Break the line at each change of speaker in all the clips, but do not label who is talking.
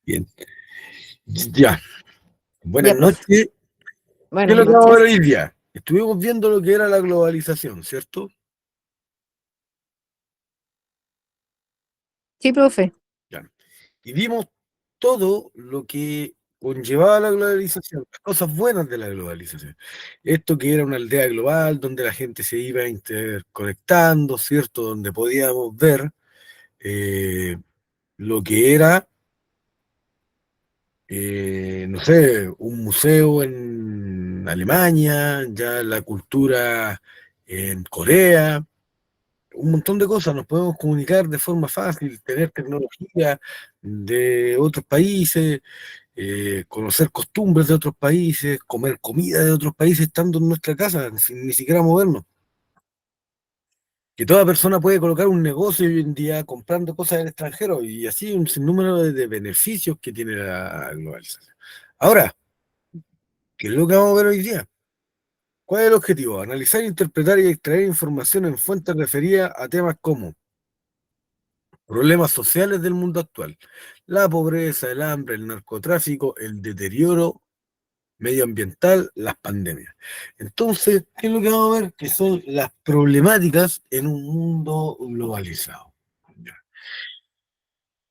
Bien, ya. Buenas
Ya, pues,
noches. ¿Qué es
buenas
lo que vamos a ver
noches.
hoy día? Estuvimos viendo lo que era la globalización, ¿cierto?
Sí, profe.
Ya. Y vimos todo lo que conllevaba la globalización, las cosas buenas de la globalización. Esto que era una aldea global donde la gente se iba interconectando, ¿cierto? Donde podíamos ver eh, lo que era, no sé, un museo en Alemania, ya la cultura en Corea, un montón de cosas, nos podemos comunicar de forma fácil, tener tecnología de otros países, conocer costumbres de otros países, comer comida de otros países estando en nuestra casa, sin ni siquiera movernos. Que toda persona puede colocar un negocio hoy en día comprando cosas del extranjero y así un sinnúmero de beneficios que tiene la globalización. Ahora, ¿qué es lo que vamos a ver hoy día? ¿Cuál es el objetivo? Analizar, interpretar y extraer información en fuentes referidas a temas como problemas sociales del mundo actual, la pobreza, el hambre, el narcotráfico, el deterioro medioambiental, las pandemias. Entonces, ¿qué es lo que vamos a ver? Que son las problemáticas en un mundo globalizado. Ya.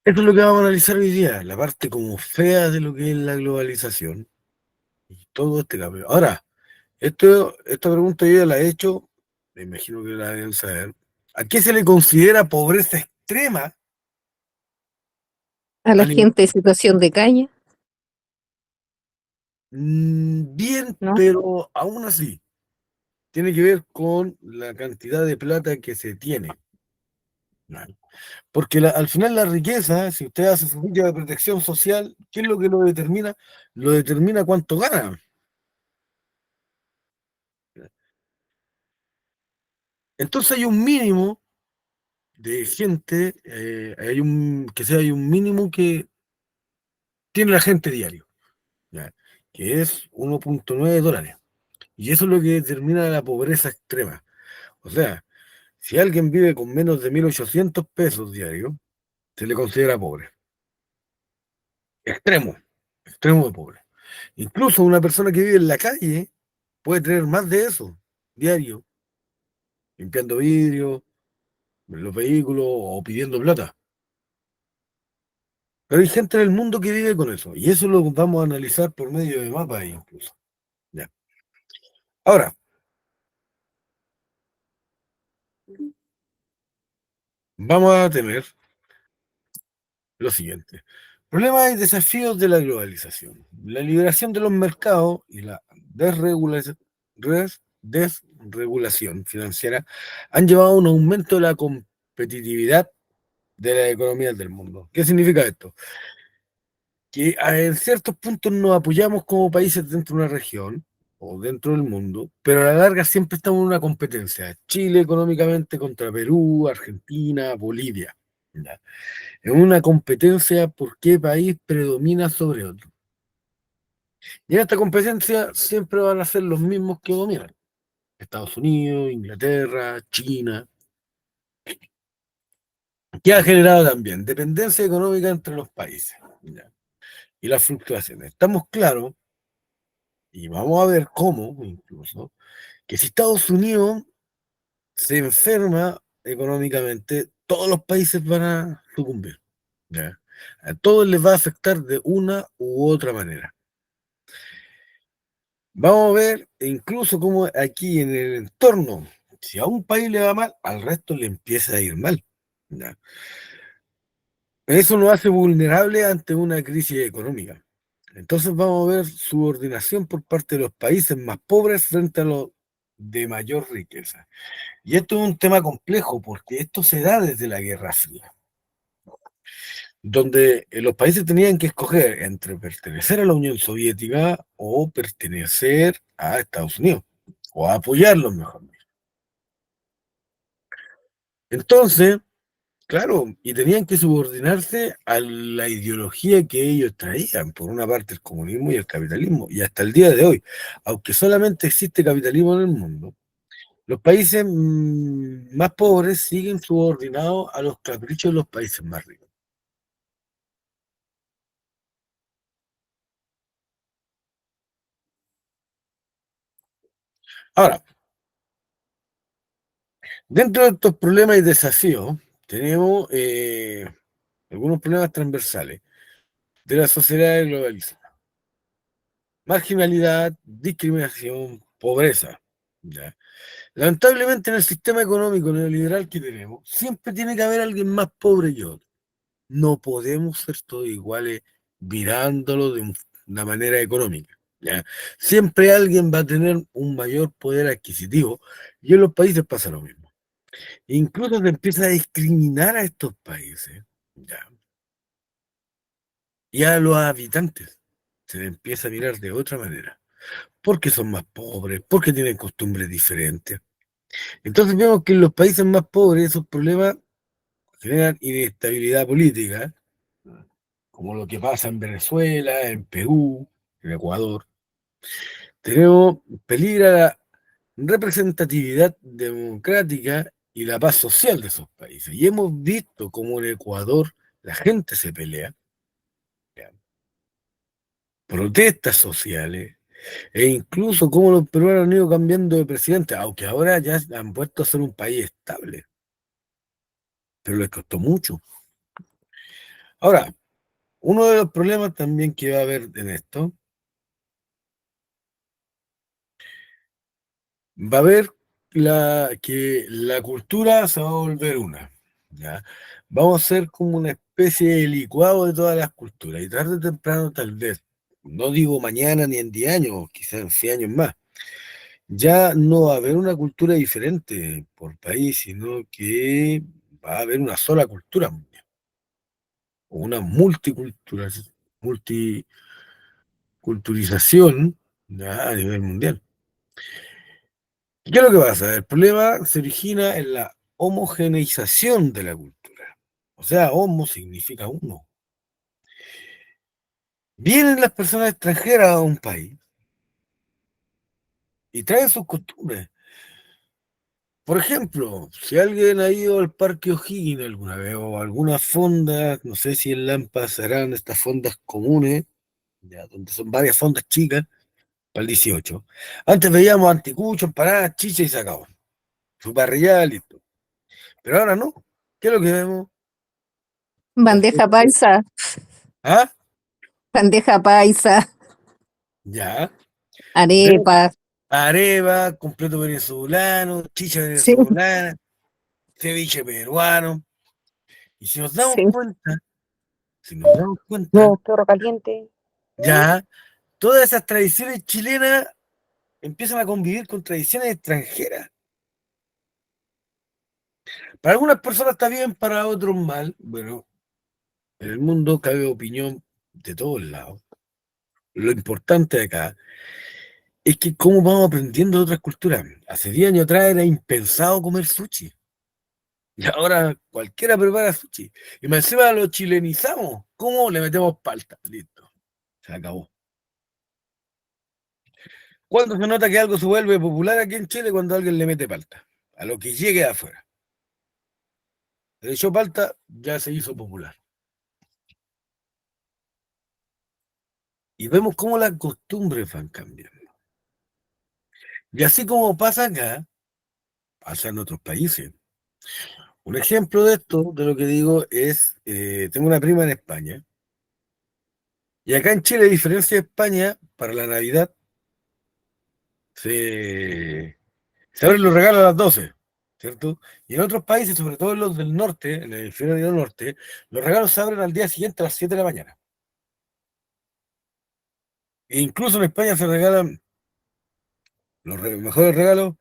Esto es lo que vamos a analizar hoy día, la parte como fea de lo que es la globalización y todo este cambio. Ahora, esta pregunta yo ya la he hecho, me imagino que la deben saber. ¿A qué se le considera pobreza extrema
A
a
la
nivel?
gente en situación de calle,
Bien,
¿no?
pero aún así, tiene que ver con la cantidad de plata que se tiene. ¿No? Porque al final la riqueza, si usted hace su ficha de protección social, ¿qué es lo que lo determina? Lo determina cuánto gana. Entonces hay un mínimo de gente, hay un mínimo que tiene la gente diario, ¿ya? Que es 1,9 dólares. Y eso es lo que determina la pobreza extrema. O sea, si alguien vive con menos de 1.800 pesos diarios, se le considera pobre. Extremo, extremo de pobre. Incluso una persona que vive en la calle puede tener más de eso diario, limpiando vidrio, en los vehículos o pidiendo plata. Pero hay gente en el mundo que vive con eso. Y eso lo vamos a analizar por medio de mapas incluso. Ya. Ahora, vamos a tener lo siguiente. Problemas y desafíos de la globalización. La liberación de los mercados y la desregulación financiera han llevado a un aumento de la competitividad de las economías del mundo. ¿Qué significa esto? Que en ciertos puntos nos apoyamos como países dentro de una región o dentro del mundo, pero a la larga siempre estamos en una competencia. Chile económicamente contra Perú, Argentina, Bolivia. ¿Ya? En una competencia por qué país predomina sobre otro. Y en esta competencia siempre van a ser los mismos que dominan. Estados Unidos, Inglaterra, China, que ha generado también dependencia económica entre los países. ¿Ya? Y las fluctuaciones. Estamos claros, y vamos a ver cómo incluso, que si Estados Unidos se enferma económicamente, todos los países van a sucumbir. ¿Ya? A todos les va a afectar de una u otra manera. Vamos a ver incluso cómo aquí en el entorno, si a un país le va mal, al resto le empieza a ir mal. ¿Ya? Eso nos hace vulnerable ante una crisis económica. Entonces vamos a ver subordinación por parte de los países más pobres frente a los de mayor riqueza. Y esto es un tema complejo porque esto se da desde la Guerra Fría, donde los países tenían que escoger entre pertenecer a la Unión Soviética o pertenecer a Estados Unidos, o apoyarlos mejor. Entonces, claro, y tenían que subordinarse a la ideología que ellos traían, por una parte el comunismo y el capitalismo, y hasta el día de hoy, aunque solamente existe capitalismo en el mundo, los países más pobres siguen subordinados a los caprichos de los países más ricos. Ahora, dentro de estos problemas y desafíos, tenemos algunos problemas transversales de la sociedad globalizada. Marginalidad, discriminación, pobreza. ¿Ya? Lamentablemente en el sistema económico neoliberal que tenemos, siempre tiene que haber alguien más pobre que otro. No podemos ser todos iguales mirándolo de una manera económica. ¿Ya? Siempre alguien va a tener un mayor poder adquisitivo y en los países pasa lo mismo. Incluso se empieza a discriminar a estos países, ¿ya? Y a los habitantes se les empieza a mirar de otra manera, porque son más pobres, porque tienen costumbres diferentes. Entonces vemos que en los países más pobres esos problemas generan inestabilidad política, como lo que pasa en Venezuela, en Perú, en Ecuador. Tenemos peligra la representatividad democrática y la paz social de esos países. Y hemos visto cómo en Ecuador la gente se pelea, ¿ya? Protestas sociales, e incluso cómo los peruanos han ido cambiando de presidente, aunque ahora ya han vuelto a ser un país estable, pero les costó mucho. Ahora, uno de los problemas también que va a haber en esto, va a haber que la cultura se va a volver una, ¿ya? Vamos a ser como una especie de licuado de todas las culturas, y tarde o temprano, tal vez, no digo mañana ni en 10 años, quizás en 100 años más, ya no va a haber una cultura diferente por país, sino que va a haber una sola cultura mundial, o una multiculturización, ya, a nivel mundial. ¿Qué es lo que pasa? El problema se origina en la homogeneización de la cultura. O sea, homo significa uno. Vienen las personas extranjeras a un país y traen sus costumbres. Por ejemplo, si alguien ha ido al Parque O'Higgins alguna vez o a alguna fonda, no sé si en Lampa serán estas fondas comunes, ya, donde son varias fondas chicas, para el 18. Antes veíamos anticuchos, empanadas, chicha y sacado. Su parrillada, listo. Pero ahora no. ¿Qué es lo que vemos? La
Bandeja
gente-
paisa,
¿Ah?
bandeja paisa,
Ya. Vemos
arepa.
areva, completo venezolano, chicha
Sí,
venezolana, ceviche peruano. Y
sí.
si nos damos cuenta,
No, perro caliente.
ya todas esas tradiciones chilenas empiezan a convivir con tradiciones extranjeras. Para algunas personas está bien, para otros mal. Bueno, en el mundo cabe opinión de todos lados. Lo importante de acá es que cómo vamos aprendiendo de otras culturas. Hace 10 años atrás era impensado comer sushi. Y ahora cualquiera prepara sushi. Y más encima lo chilenizamos. ¿Cómo? Le metemos palta. Listo. Se acabó. ¿Cuándo se nota que algo se vuelve popular aquí en Chile? Cuando alguien le mete palta. A lo que llegue de afuera. Le echó palta, ya se hizo popular. Y vemos cómo las costumbres van cambiando. Y así como pasa acá, pasa en otros países. Un ejemplo de esto, de lo que digo, es, tengo una prima en España, y acá en Chile, a diferencia de España, para la Navidad se abren los regalos a las 12, ¿cierto? Y en otros países, sobre todo en los del norte, en el hemisferio del norte, los regalos se abren al día siguiente a las 7 de la mañana. E incluso en España se regalan los mejores regalos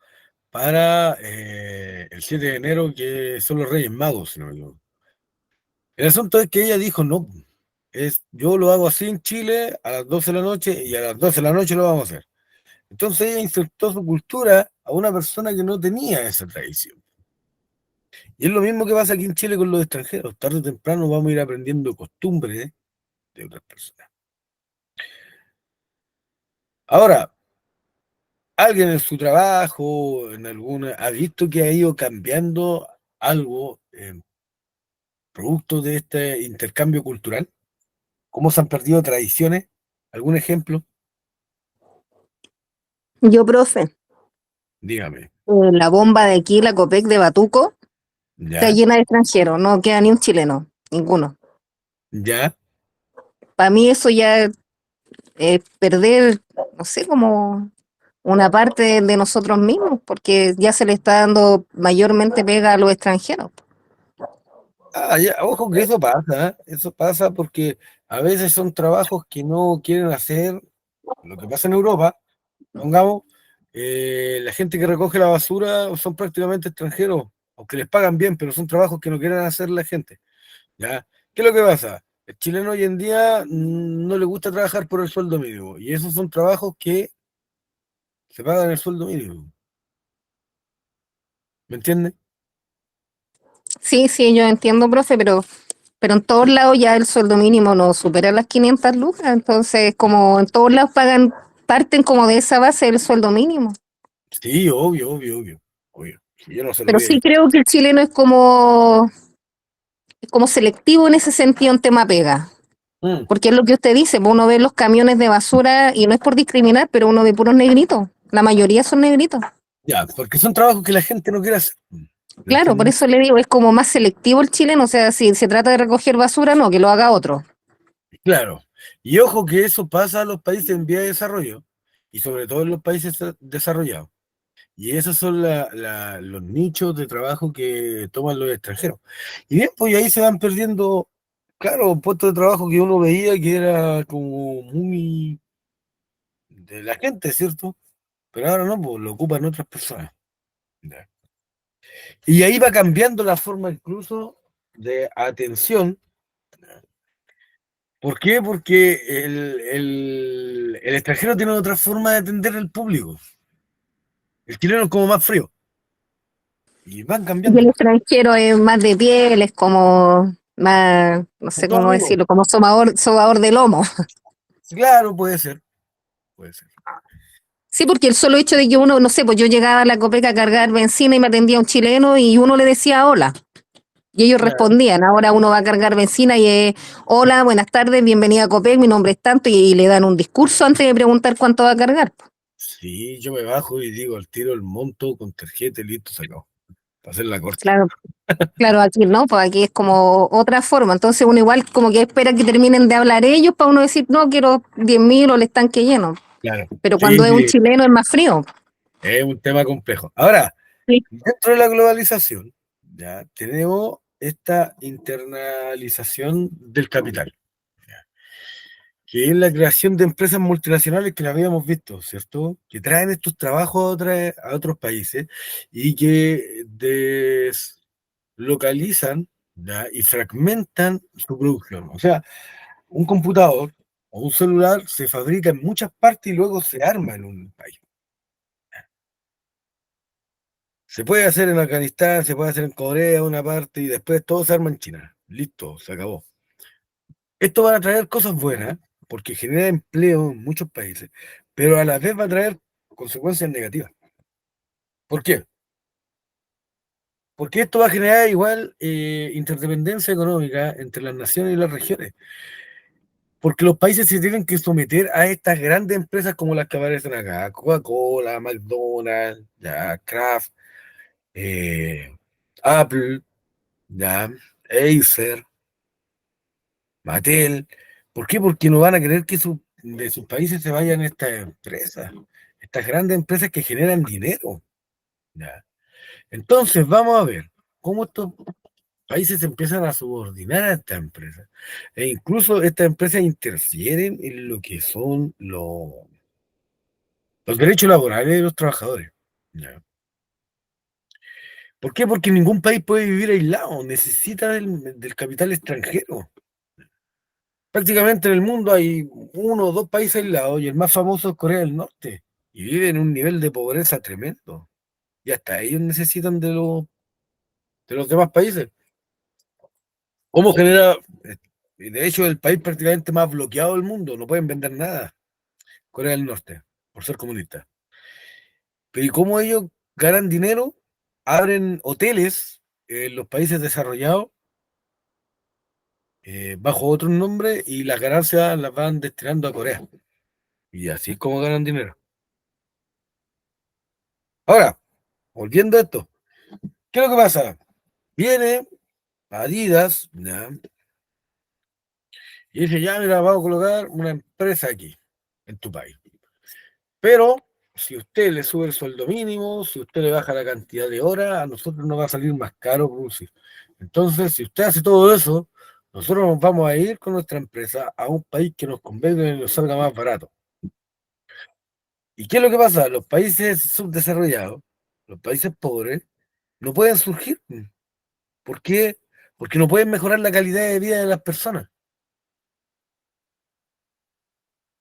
para el 7 de enero, que son los Reyes Magos, si no me equivoco. El asunto es que ella dijo, no, yo lo hago así en Chile a las 12 de la noche y a las 12 de la noche lo vamos a hacer. Entonces ella insertó su cultura a una persona que no tenía esa tradición. Y es lo mismo que pasa aquí en Chile con los extranjeros. Tarde o temprano vamos a ir aprendiendo costumbres de otras personas. Ahora, alguien en su trabajo, en alguna, ha visto que ha ido cambiando algo producto de este intercambio cultural. ¿Cómo se han perdido tradiciones? ¿Algún ejemplo?
Yo, profe.
Dígame.
La bomba de aquí, la Copec de Batuco, está
¿Ya?
llena de extranjeros, no queda ni un chileno, ninguno.
¿Ya?
Para mí eso ya es perder, no sé, como una parte de nosotros mismos, porque ya se le está dando mayormente pega a los extranjeros.
Ah, ya, ojo que eso pasa, ¿eh? Eso pasa porque a veces son trabajos que no quieren hacer, lo que pasa en Europa, pongamos, la gente que recoge la basura son prácticamente extranjeros, aunque les pagan bien, pero son trabajos que no quieren hacer la gente, ¿ya? ¿Qué es lo que pasa? El chileno hoy en día no le gusta trabajar por el sueldo mínimo, y esos son trabajos que se pagan el sueldo mínimo, ¿me entiendes?
Sí, sí, yo entiendo, profe, pero en todos lados ya el sueldo mínimo no supera las 500 lucas, entonces como en todos lados pagan, parten como de esa base del sueldo mínimo.
Sí, obvio, obvio, obvio, obvio. Sí, yo no se lo
Pero
voy a
sí
decir.
creo que el chileno es como selectivo en ese sentido en tema pega.
Mm,
Porque es lo que usted dice, pues uno ve los camiones de basura y no es por discriminar, pero uno ve puros negritos. La mayoría son negritos.
ya, porque son trabajos que la gente no quiere hacer, ¿me
Claro, por
entiendes?
eso le digo, es como más selectivo el chileno, o sea, si se trata de recoger basura, no, que lo haga otro.
Claro. Y ojo que eso pasa a los países en vía de desarrollo y sobre todo en los países desarrollados. Y esos son los nichos de trabajo que toman los extranjeros. Y bien, pues y ahí se van perdiendo, claro, puestos de trabajo que uno veía que era como muy de la gente, ¿cierto? Pero ahora no, pues lo ocupan otras personas. Ya. Y ahí va cambiando la forma incluso de atención. ¿Por qué? Porque el extranjero tiene otra forma de atender al público. El chileno es como más frío. Y van
Y el
cambiando.
extranjero es más de piel, es como más, no
Con
sé
todo
cómo
amigo.
decirlo, como sobador de lomo.
Claro, puede ser. Puede ser.
Sí, porque el solo hecho de que uno, no sé, pues yo llegaba a la Copeca a cargar benzina y me atendía un chileno y uno le decía hola. Y ellos
Claro.
respondían, ahora uno va a cargar benzina y es, hola, buenas tardes, bienvenida a Copec, mi nombre es tanto, y le dan un discurso antes de preguntar cuánto va a cargar.
Sí, yo me bajo y digo al tiro el monto con tarjeta y listo, sacado. Para hacer la corta.
Claro, claro, aquí no, pues aquí es como otra forma. Entonces uno igual como que espera que terminen de hablar ellos para uno decir, no, quiero 10.000 o el estanque lleno.
Claro.
Pero cuando es un
Sí,
chileno es más frío.
es un tema complejo. Ahora,
Sí.
dentro de la globalización, ya tenemos esta internalización del capital, que es la creación de empresas multinacionales que la habíamos visto, ¿cierto? Que traen estos trabajos a otros países y que deslocalizan, ¿ya? Y fragmentan su producción. O sea, un computador o un celular se fabrica en muchas partes y luego se arma en un país. Se puede hacer en Afganistán, se puede hacer en Corea, una parte, y después todo se arma en China. Listo, se acabó. Esto va a traer cosas buenas, porque genera empleo en muchos países, pero a la vez va a traer consecuencias negativas. ¿Por qué? Porque esto va a generar igual interdependencia económica entre las naciones y las regiones. Porque los países se tienen que someter a estas grandes empresas como las que aparecen acá: Coca-Cola, McDonald's, ya, Kraft, eh, Apple, ya, Acer, Mattel. ¿Por qué? Porque no van a querer que de sus países se vayan estas empresas, estas grandes empresas que generan dinero. ¿Ya? Entonces, vamos a ver cómo estos países se empiezan a subordinar a estas empresas. E incluso estas empresas interfieren en lo que son los derechos laborales de los trabajadores. ¿Ya? ¿Por qué? Porque ningún país puede vivir aislado, necesita del capital extranjero. Prácticamente en el mundo hay uno o dos países aislados y el más famoso es Corea del Norte. Y viven en un nivel de pobreza tremendo. Y hasta ellos necesitan de los demás países. ¿Cómo genera? De hecho, el país prácticamente más bloqueado del mundo. No pueden vender nada. Corea del Norte, por ser comunista. Pero ¿y cómo ellos ganan dinero? Abren hoteles en los países desarrollados bajo otro nombre y las ganancias las van destinando a Corea. Y así es como ganan dinero. Ahora, volviendo a esto, ¿qué es lo que pasa? Viene Adidas, ¿ya? Y dice, ya, mira, vamos a colocar una empresa aquí, en tu país. Pero si usted le sube el sueldo mínimo, si usted le baja la cantidad de horas, a nosotros nos va a salir más caro producir. Entonces, si usted hace todo eso, nosotros nos vamos a ir con nuestra empresa a un país que nos convenga y nos salga más barato. ¿Y qué es lo que pasa? Los países subdesarrollados, los países pobres, no pueden surgir. ¿Por qué? Porque no pueden mejorar la calidad de vida de las personas.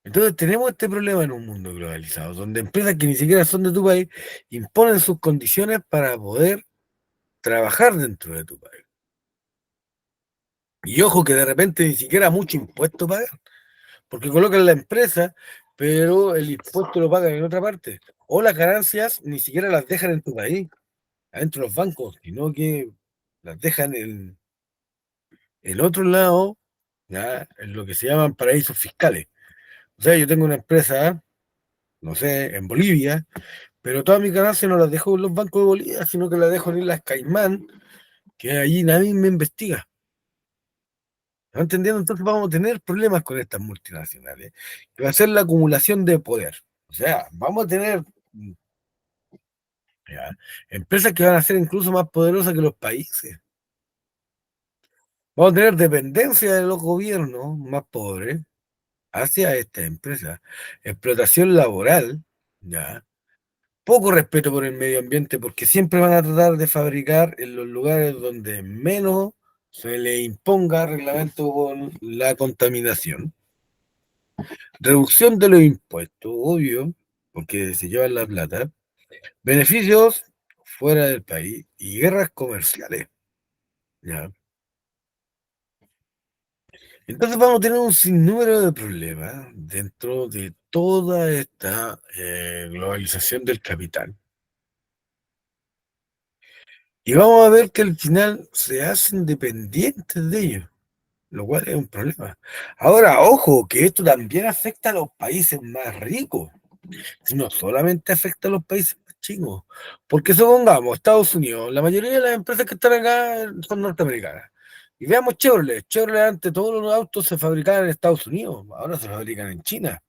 Entonces tenemos este problema en un mundo globalizado, donde empresas que ni siquiera son de tu país imponen sus condiciones para poder trabajar dentro de tu país. Y ojo que de repente ni siquiera mucho impuesto pagan, porque colocan la empresa, pero el impuesto lo pagan en otra parte. O las ganancias ni siquiera las dejan en tu país, adentro de los bancos, sino que las dejan en otro lado, ¿ya? En lo que se llaman paraísos fiscales. O sea, yo tengo una empresa, no sé, en Bolivia, pero todas mis ganancias no las dejo en los bancos de Bolivia, sino que las dejo en Islas Caimán, que allí nadie me investiga. ¿No entendiendo? Entonces vamos a tener problemas con estas multinacionales, que va a ser la acumulación de poder. O sea, vamos a tener ya, empresas que van a ser incluso más poderosas que los países. Vamos a tener dependencia de los gobiernos más pobres hacia estas empresas. Explotación laboral, ya. Poco respeto por el medio ambiente, porque siempre van a tratar de fabricar en los lugares donde menos se le imponga reglamento con la contaminación. Reducción de los impuestos, obvio, porque se llevan la plata. Beneficios fuera del país y guerras comerciales. ¿Ya? Entonces vamos a tener un sinnúmero de problemas dentro de toda esta globalización del capital. Y vamos a ver que al final se hacen dependientes de ellos, lo cual es un problema. Ahora, ojo, que esto también afecta a los países más ricos. No solamente afecta a los países más chicos, porque supongamos, Estados Unidos, la mayoría de las empresas que están acá son norteamericanas. Y veamos Chevrolet. Chevrolet antes todos los autos se fabricaban en Estados Unidos, ahora se fabrican en China.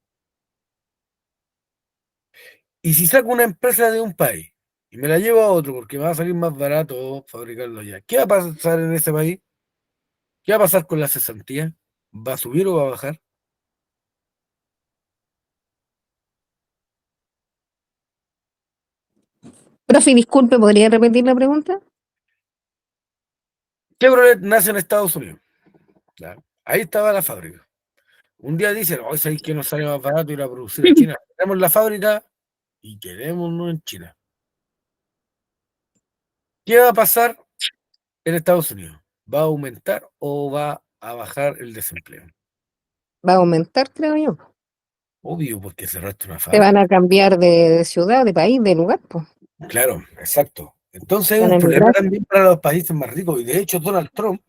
Y si saco una empresa de un país y me la llevo a otro porque me va a salir más barato fabricarlo allá, ¿qué va a pasar en ese país? ¿Qué va a pasar con la cesantía? ¿Va a subir o va a bajar?
Profe, disculpe, ¿podría repetir la pregunta?
Chevrolet nace en Estados Unidos. ¿Ya? Ahí estaba la fábrica. Un día dicen, hoy sabéis que nos sale más barato ir a producir a China. Tenemos la fábrica y quedémonos en China. ¿Qué va a pasar en Estados Unidos? ¿Va a aumentar o va a bajar el desempleo?
Va a aumentar, creo yo.
Obvio, porque cerraste una
Se van
fábrica.
a cambiar de ciudad, de país, de lugar, pues.
Claro, exacto. Entonces es
Van
un
a
problema
emigrar.
también para los países más ricos. Y de hecho, Donald Trump,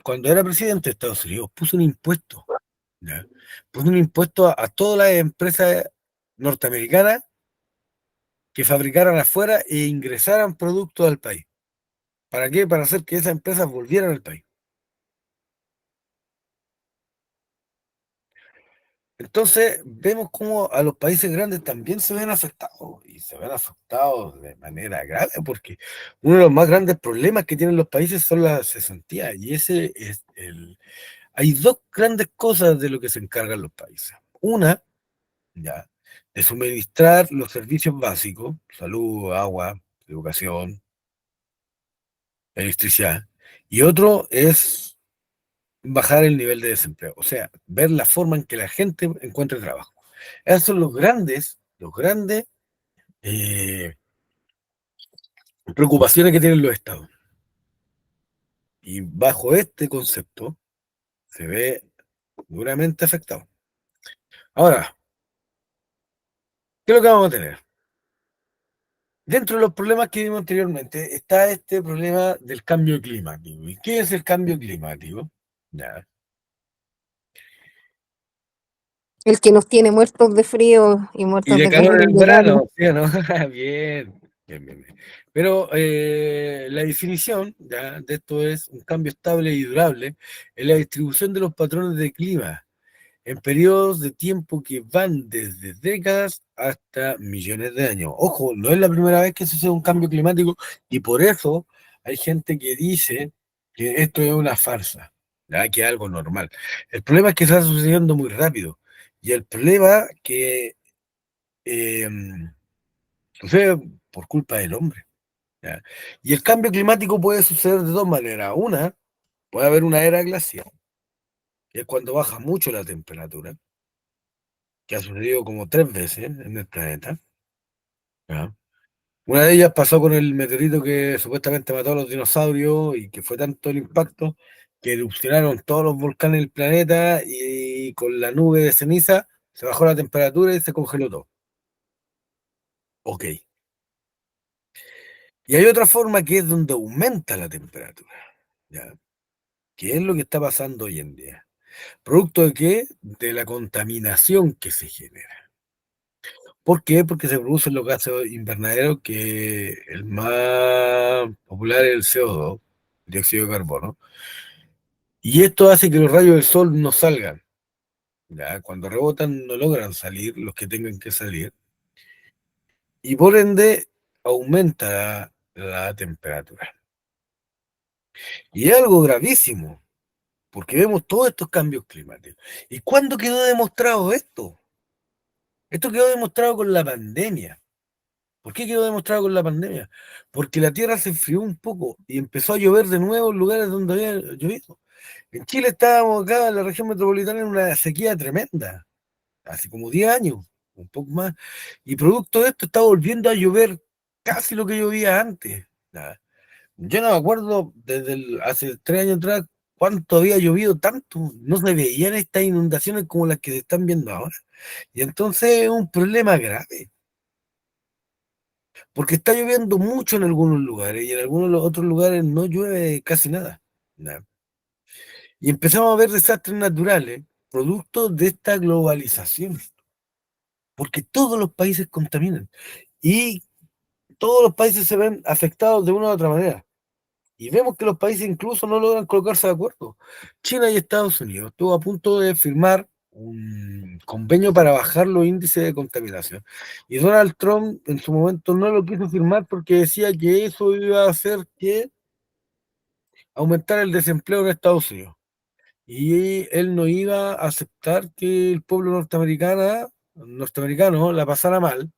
cuando era presidente de Estados Unidos, puso un impuesto. ¿Ya? Puso un impuesto a todas las empresas norteamericanas que fabricaran afuera e ingresaran productos al país. ¿Para qué? Para hacer que esas empresas volvieran al país. Entonces, vemos cómo a los países grandes también se ven afectados, y se ven afectados de manera grave, porque uno de los más grandes problemas que tienen los países son las cesantías, y ese es el... Hay dos grandes cosas de lo que se encargan los países. Una, ya, de suministrar los servicios básicos, salud, agua, educación, electricidad, y otro es bajar el nivel de desempleo, o sea, ver la forma en que la gente encuentre trabajo. Esos son los grandes eh, preocupaciones que tienen los estados. Y bajo este concepto se ve duramente afectado. Ahora, ¿qué es lo que vamos a tener? Dentro de los problemas que vimos anteriormente está este problema del cambio climático. ¿Y qué es el cambio climático? Ya.
El que nos tiene muertos de frío y
Y
muertos
de
de
calor
calor
en
en
el
verano.
verano, ¿sí o no? Bien. Bien, bien, bien. Pero la definición ya, de esto es un cambio estable y durable en la distribución de los patrones de clima en periodos de tiempo que van desde décadas hasta millones de años. Ojo, no es la primera vez que sucede un cambio climático y por eso hay gente que dice que esto es una farsa, ya, que es algo normal. El problema es que está sucediendo muy rápido y el problema que eh, sucede por culpa del hombre. ¿Ya? Y el cambio climático puede suceder de dos maneras. Una, puede haber una era glacial, que es cuando baja mucho la temperatura, que ha sucedido como 3 veces en el planeta. ¿Ya? Una de ellas pasó con el meteorito que supuestamente mató a los dinosaurios y que fue tanto el impacto que erupcionaron todos los volcanes del planeta y con la nube de ceniza se bajó la temperatura y se congeló todo. Ok. Y hay otra forma que es donde aumenta la temperatura, ¿ya? ¿Qué es lo que está pasando hoy en día? ¿Producto de qué? De la contaminación que se genera. ¿Por qué? Porque se producen los gases invernaderos, que el más popular es el CO2, dióxido de carbono, y esto hace que los rayos del sol no salgan. ¿Ya? Cuando rebotan no logran salir los que tengan que salir, y por ende aumenta la temperatura. Y es algo gravísimo, porque vemos todos estos cambios climáticos. ¿Y cuándo quedó demostrado esto? Esto quedó demostrado con la pandemia. ¿Por qué quedó demostrado con la pandemia? Porque la tierra se enfrió un poco y empezó a llover de nuevo en lugares donde había llovido. En Chile estábamos acá en la región metropolitana en una sequía tremenda, hace como 10 años, un poco más. Y producto de esto está volviendo a llover casi lo que llovía antes. Nada. Yo no me acuerdo desde hace 3 años atrás cuánto había llovido tanto. No se veían estas inundaciones como las que se están viendo ahora. Y entonces es un problema grave. Porque está lloviendo mucho en algunos lugares y en algunos de los otros lugares no llueve casi nada. ¿Ya? Y empezamos a ver desastres naturales, producto de esta globalización, porque todos los países contaminan y todos los países se ven afectados de una u otra manera. Y vemos que los países incluso no logran colocarse de acuerdo. China y Estados Unidos estuvo a punto de firmar un convenio para bajar los índices de contaminación. Y Donald Trump en su momento no lo quiso firmar porque decía que eso iba a hacer que aumentara el desempleo en Estados Unidos. Y él no iba a aceptar que el pueblo norteamericano la pasara mal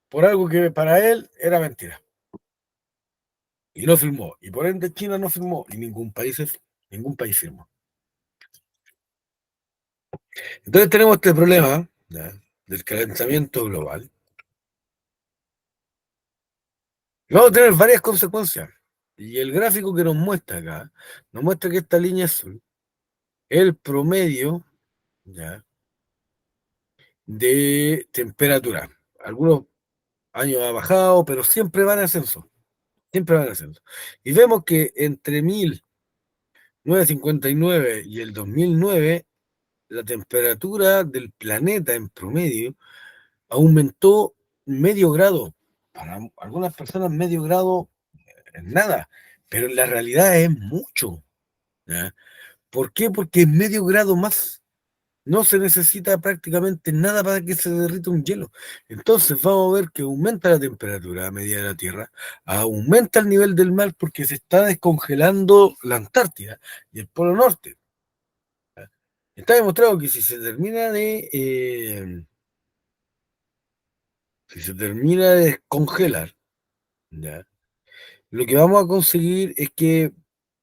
por algo que para él era mentira. Y no firmó. Y por ende China no firmó. Y ningún país firmó. Entonces tenemos este problema, ¿ya?, del calentamiento global. Y vamos a tener varias consecuencias. Y el gráfico que nos muestra acá, nos muestra que esta línea azul es el promedio, ¿ya?, de temperatura. Algunos años ha bajado, pero siempre van en ascenso. Siempre van en ascenso. Y vemos que entre 1959 y el 2009, la temperatura del planeta en promedio aumentó medio grado. Para algunas personas medio grado es nada, pero en la realidad es mucho. ¿Ya? ¿Por qué? Porque es medio grado más. No se necesita prácticamente nada para que se derrita un hielo. Entonces vamos a ver que aumenta la temperatura media de la Tierra, aumenta el nivel del mar porque se está descongelando la Antártida y el Polo Norte. ¿Ya? Está demostrado que si se termina de descongelar, ¿ya?, lo que vamos a conseguir es que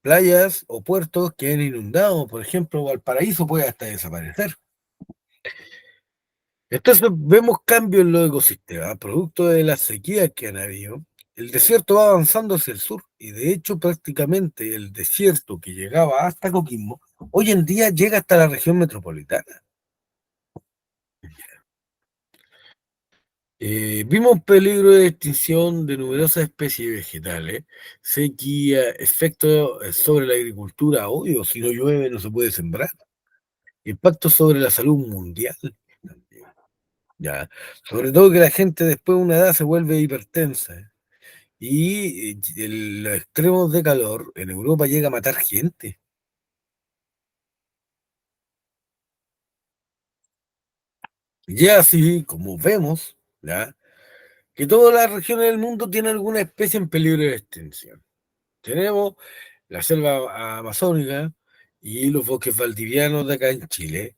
playas o puertos queden inundados. Por ejemplo, Valparaíso puede hasta desaparecer. Entonces vemos cambios en los ecosistemas, producto de las sequías que han habido. El desierto va avanzando hacia el sur y de hecho prácticamente el desierto que llegaba hasta Coquimbo, hoy en día llega hasta la región metropolitana. Vimos un peligro de extinción de numerosas especies vegetales, sequía, efectos sobre la agricultura, obvio, si no llueve no se puede sembrar, impacto sobre la salud mundial, ya, sobre todo que la gente después de una edad se vuelve hipertensa. y los extremos de calor en Europa llega a matar gente. Y así como vemos, ¿ya? Que todas las regiones del mundo tienen alguna especie en peligro de extinción. Tenemos la selva amazónica y los bosques valdivianos de acá en Chile,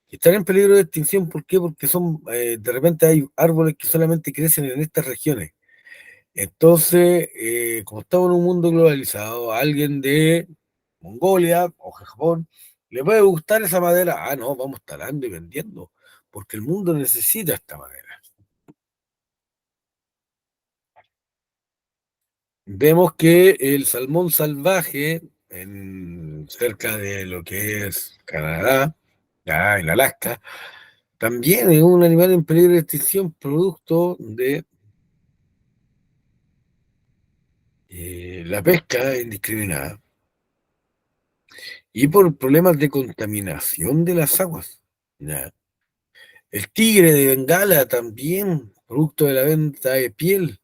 que están en peligro de extinción. ¿Por qué? Porque de repente hay árboles que solamente crecen en estas regiones. Entonces, como estamos en un mundo globalizado, a alguien de Mongolia o Japón le puede gustar esa madera. Ah, no, vamos talando y vendiendo, porque el mundo necesita esta madera. Vemos que el salmón salvaje, cerca de lo que es Canadá, ya en Alaska, también es un animal en peligro de extinción producto de la pesca indiscriminada y por problemas de contaminación de las aguas. ¿Ya? El tigre de Bengala también, producto de la venta de piel.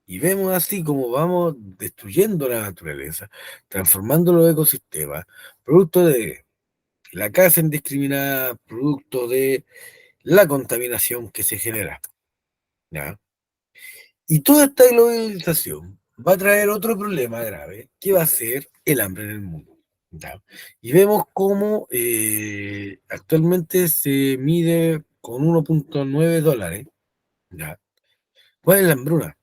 Y vemos así como vamos destruyendo la naturaleza, transformando los ecosistemas, producto de la caza indiscriminada, producto de la contaminación que se genera. ¿Ya? Y toda esta globalización va a traer otro problema grave, que va a ser el hambre en el mundo. ¿Ya? Y vemos cómo actualmente se mide con 1,9 dólares. ¿Ya? ¿Cuál es la hambruna?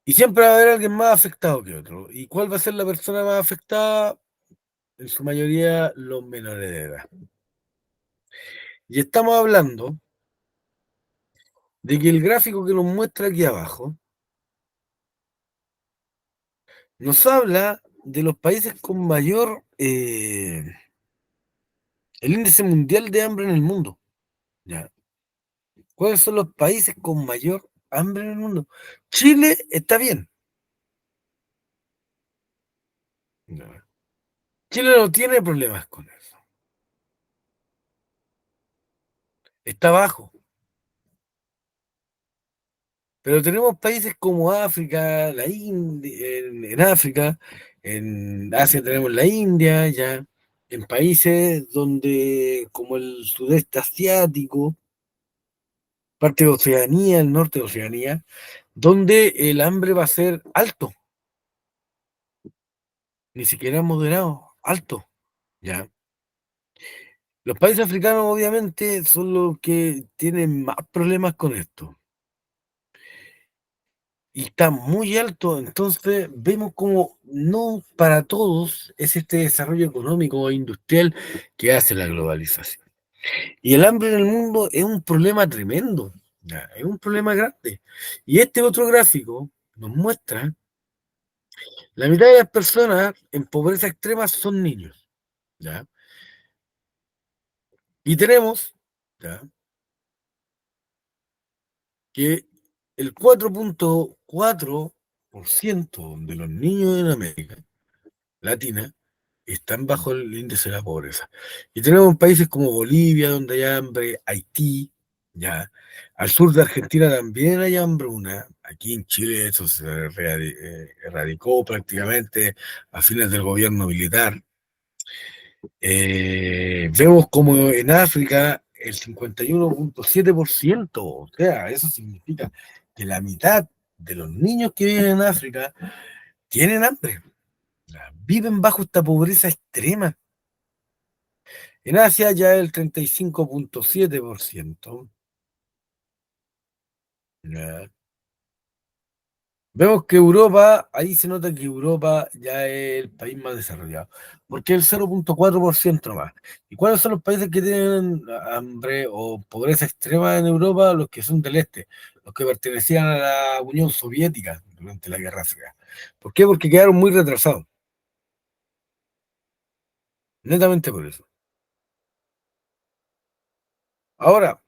Y siempre va a haber alguien más afectado que otro. ¿Y cuál va a ser la persona más afectada? En su mayoría los menores de edad. Y estamos hablando de que el gráfico que nos muestra aquí abajo nos habla de los países con mayor, el índice mundial de hambre en el mundo. ¿Ya? ¿Cuáles son los países con mayor hambre en el mundo? Chile está bien. ¿Ya? Chile no tiene problemas con eso. Está bajo. Pero tenemos países como África, la India, en África, en Asia tenemos la India, ya, en países donde, como el sudeste asiático, parte de Oceanía, el norte de Oceanía, donde el hambre va a ser alto, ni siquiera moderado, alto, ya. Los países africanos, obviamente, son los que tienen más problemas con esto. Y está muy alto, entonces vemos como no para todos es este desarrollo económico e industrial que hace la globalización. Y el hambre en el mundo es un problema tremendo, ¿ya? Es un problema grande. Y este otro gráfico nos muestra la mitad de las personas en pobreza extrema son niños, ¿ya? Y tenemos, ¿ya?, que el 4,4% de los niños en América Latina están bajo el índice de la pobreza. Y tenemos países como Bolivia, donde hay hambre, Haití, ya. Al sur de Argentina también hay hambruna. Aquí en Chile eso se erradicó prácticamente a fines del gobierno militar. Vemos como en África el 51,7%, o sea, eso significa que la mitad de los niños que viven en África tienen hambre, viven bajo esta pobreza extrema. En Asia ya el 35,7%. Ya. Vemos que Europa, ahí se nota que Europa ya es el país más desarrollado, porque es el 0,4% más. ¿Y cuáles son los países que tienen hambre o pobreza extrema en Europa? Los que son del este, los que pertenecían a la Unión Soviética durante la Guerra Fría. ¿Por qué? Porque quedaron muy retrasados, netamente por eso. Ahora,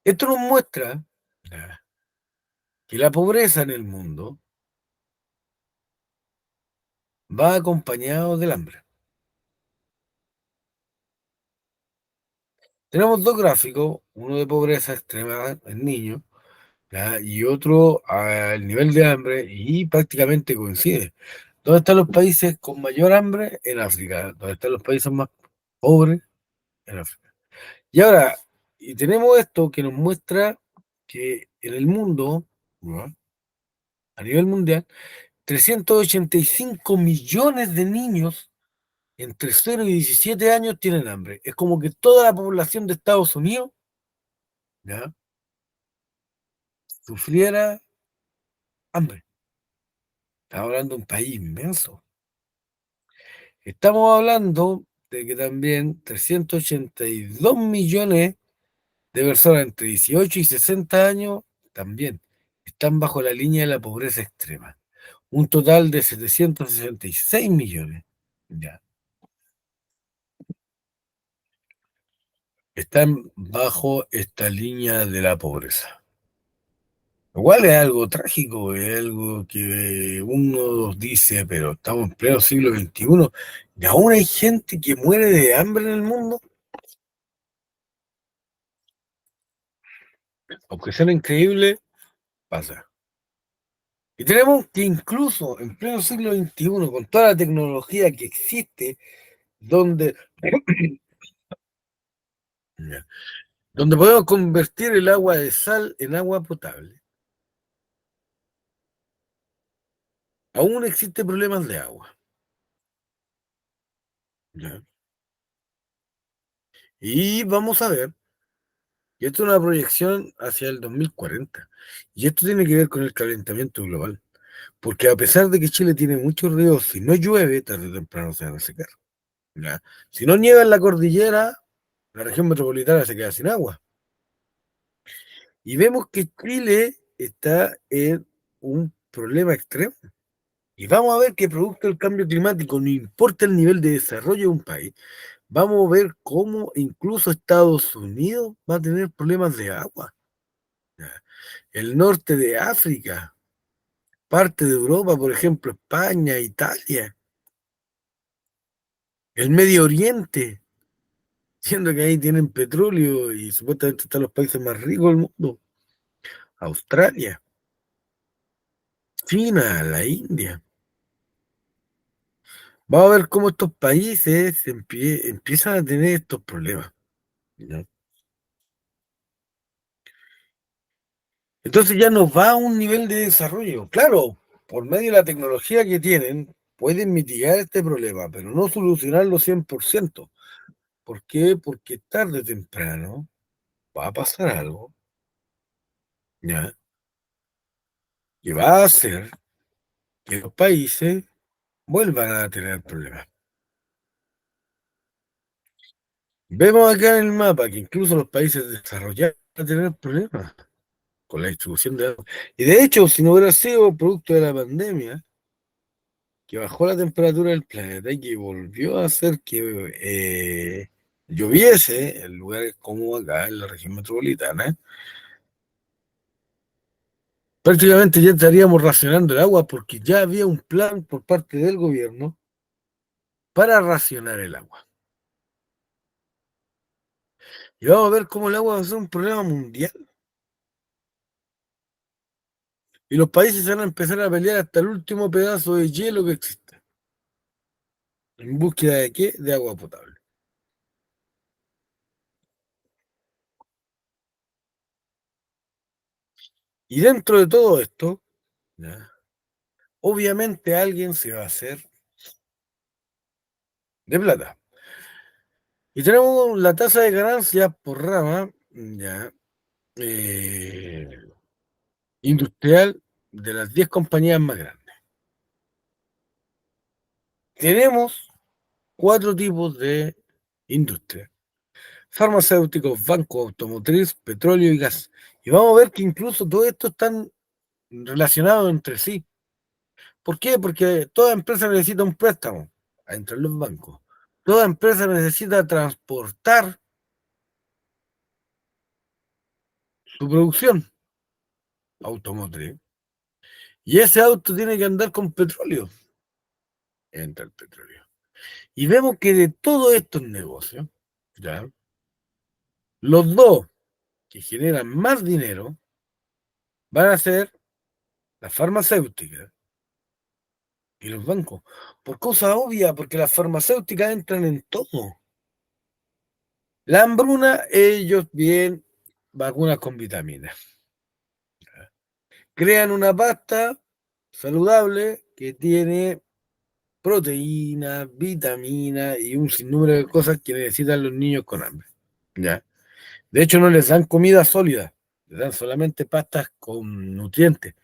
esto nos muestra ya, que la pobreza en el mundo va acompañado del hambre. Tenemos dos gráficos, uno de pobreza extrema en niños, ¿ya? Y otro al nivel de hambre, y prácticamente coincide. ¿Dónde están los países con mayor hambre? En África. ¿Dónde están los países más pobres? En África. Y ahora, y tenemos esto que nos muestra que en el mundo, ¿no? A nivel mundial, 385 millones de niños entre 0 y 17 años tienen hambre. Es como que toda la población de Estados Unidos, ¿ya? Sufriera hambre. Estamos hablando de un país inmenso. Estamos hablando de que también 382 millones de personas entre 18 y 60 años también están bajo la línea de la pobreza extrema. Un total de 766 millones, ya, están bajo esta línea de la pobreza. Igual es algo trágico, es algo que uno dice, pero estamos en pleno siglo XXI y aún hay gente que muere de hambre en el mundo. Aunque sea increíble, pasa. Y tenemos que incluso en pleno siglo XXI, con toda la tecnología que existe, donde, donde podemos convertir el agua de sal en agua potable, aún existen problemas de agua. ¿Ya? Y vamos a ver, y esto es una proyección hacia el 2040, y esto tiene que ver con el calentamiento global, porque a pesar de que Chile tiene muchos ríos, si no llueve, tarde o temprano se van a secar. ¿Ya? Si no nieva en la cordillera, la región metropolitana se queda sin agua. Y vemos que Chile está en un problema extremo. Y vamos a ver que producto del cambio climático, no importa el nivel de desarrollo de un país, vamos a ver cómo incluso Estados Unidos va a tener problemas de agua. El norte de África, parte de Europa, por ejemplo, España, Italia, el Medio Oriente, siendo que ahí tienen petróleo y supuestamente están los países más ricos del mundo, Australia, China, la India. Vamos a ver cómo estos países empiezan a tener estos problemas, ¿no? Entonces ya nos va a un nivel de desarrollo. Claro, por medio de la tecnología que tienen, pueden mitigar este problema, pero no solucionarlo 100%. ¿Por qué? Porque tarde o temprano va a pasar algo, ¿ya? Que va a hacer que los países vuelvan a tener problemas. Vemos acá en el mapa que incluso los países desarrollados van a tener problemas con la distribución de agua. Y de hecho, si no hubiera sido producto de la pandemia, que bajó la temperatura del planeta y que volvió a hacer que lloviese en lugares como acá, en la región metropolitana, prácticamente ya estaríamos racionando el agua porque ya había un plan por parte del gobierno para racionar el agua. Y vamos a ver cómo el agua va a ser un problema mundial. Y los países van a empezar a pelear hasta el último pedazo de hielo que exista. ¿En búsqueda de qué? De agua potable. Y dentro de todo esto, ¿ya? Obviamente alguien se va a hacer de plata. Y tenemos la tasa de ganancias por rama, ya, eh, industrial de las 10 compañías más grandes. Tenemos cuatro tipos de industria: farmacéuticos, banco, automotriz, petróleo y gas. Y vamos a ver que incluso todo esto están relacionados entre sí. ¿Por qué? Porque toda empresa necesita un préstamo entre los bancos. Toda empresa necesita transportar su producción automotriz. Y ese auto tiene que andar con petróleo. Entra el petróleo. Y vemos que de todos estos negocios, ¿ya? Los dos que generan más dinero van a ser las farmacéuticas y los bancos. Por cosa obvia, porque las farmacéuticas entran en todo. La hambruna, ellos bien, vacunas con vitaminas. Crean una pasta saludable que tiene proteína, vitamina y un sinnúmero de cosas que necesitan los niños con hambre. ¿Ya? De hecho, no les dan comida sólida, les dan solamente pastas con nutrientes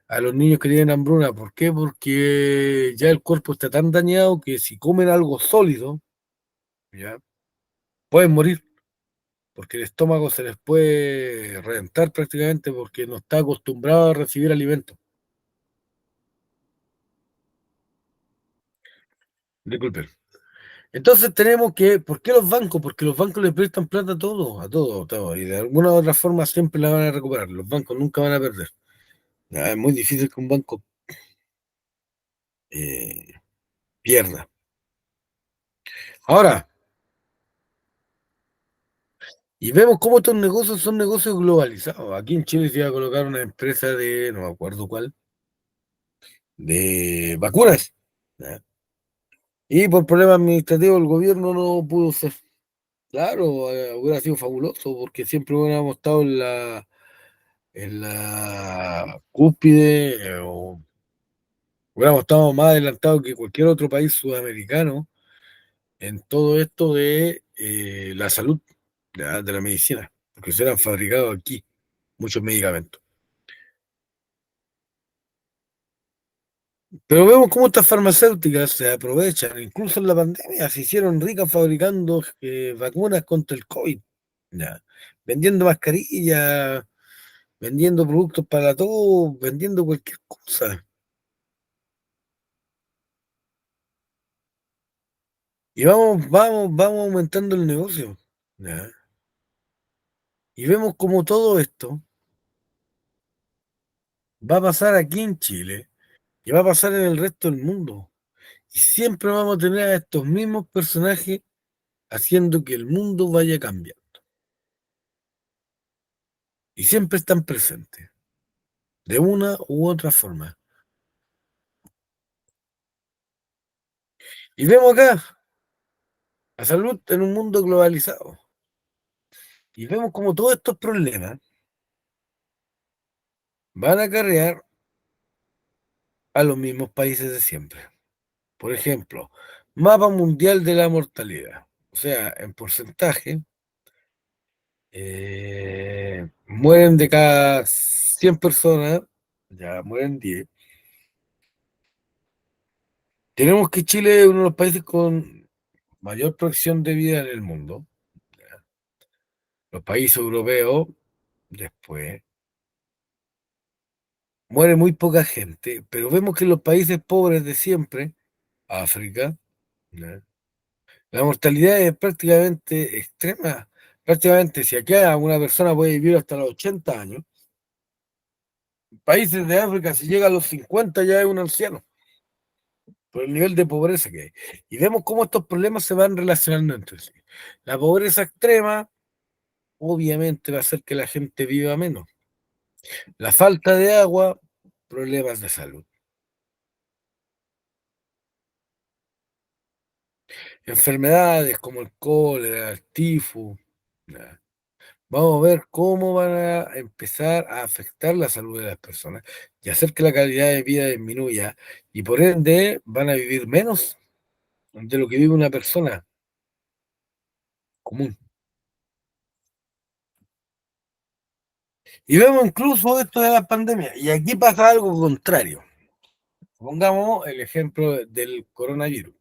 a los niños que tienen hambruna. ¿Por qué? Porque ya el cuerpo está tan dañado que si comen algo sólido, ¿ya? Pueden morir, porque el estómago se les puede reventar prácticamente porque no está acostumbrado a recibir alimentos. Disculpen. Entonces tenemos que, ¿por qué los bancos? Porque los bancos le prestan plata a todos, a todos, a todos, y de alguna u otra forma siempre la van a recuperar. Los bancos nunca van a perder. Es muy difícil que un banco eh, pierda. Ahora, y vemos cómo estos negocios son negocios globalizados. Aquí en Chile se iba a colocar una empresa de, no me acuerdo cuál, de vacunas. ¿Ya? Y por problemas administrativos el gobierno no pudo ser. Claro, hubiera sido fabuloso porque siempre hubiéramos estado en la cúspide, o hubiéramos estado más adelantados que cualquier otro país sudamericano en todo esto de la salud, ¿ya? De la medicina, porque se eran fabricados aquí muchos medicamentos. Pero vemos cómo estas farmacéuticas se aprovechan, incluso en la pandemia se hicieron ricas fabricando vacunas contra el COVID, ¿ya? Vendiendo mascarillas, vendiendo productos para todo, vendiendo cualquier cosa. Y vamos aumentando el negocio, ¿ya? Y vemos como todo esto va a pasar aquí en Chile y va a pasar en el resto del mundo. Y siempre vamos a tener a estos mismos personajes haciendo que el mundo vaya cambiando. Y siempre están presentes, de una u otra forma. Y vemos acá la salud en un mundo globalizado. Y vemos como todos estos problemas van a acarrear a los mismos países de siempre. Por ejemplo, mapa mundial de la mortalidad. O sea, en porcentaje, mueren de cada 100 personas, ya mueren 10. Tenemos que Chile es uno de los países con mayor proyección de vida en el mundo. Los países europeos, después, muere muy poca gente, pero vemos que en los países pobres de siempre, África, ¿ya? La mortalidad es prácticamente extrema. Prácticamente, si acá una persona puede vivir hasta los 80 años, en países de África, si llega a los 50 ya es un anciano, por el nivel de pobreza que hay. Y vemos cómo estos problemas se van relacionando entre sí. La pobreza extrema, obviamente, va a hacer que la gente viva menos. La falta de agua, problemas de salud. Enfermedades como el cólera, el tifus. ¿Ya? Vamos a ver cómo van a empezar a afectar la salud de las personas y hacer que la calidad de vida disminuya y por ende van a vivir menos de lo que vive una persona común. Y vemos incluso esto de la pandemia y aquí pasa algo contrario. Pongamos el ejemplo del coronavirus.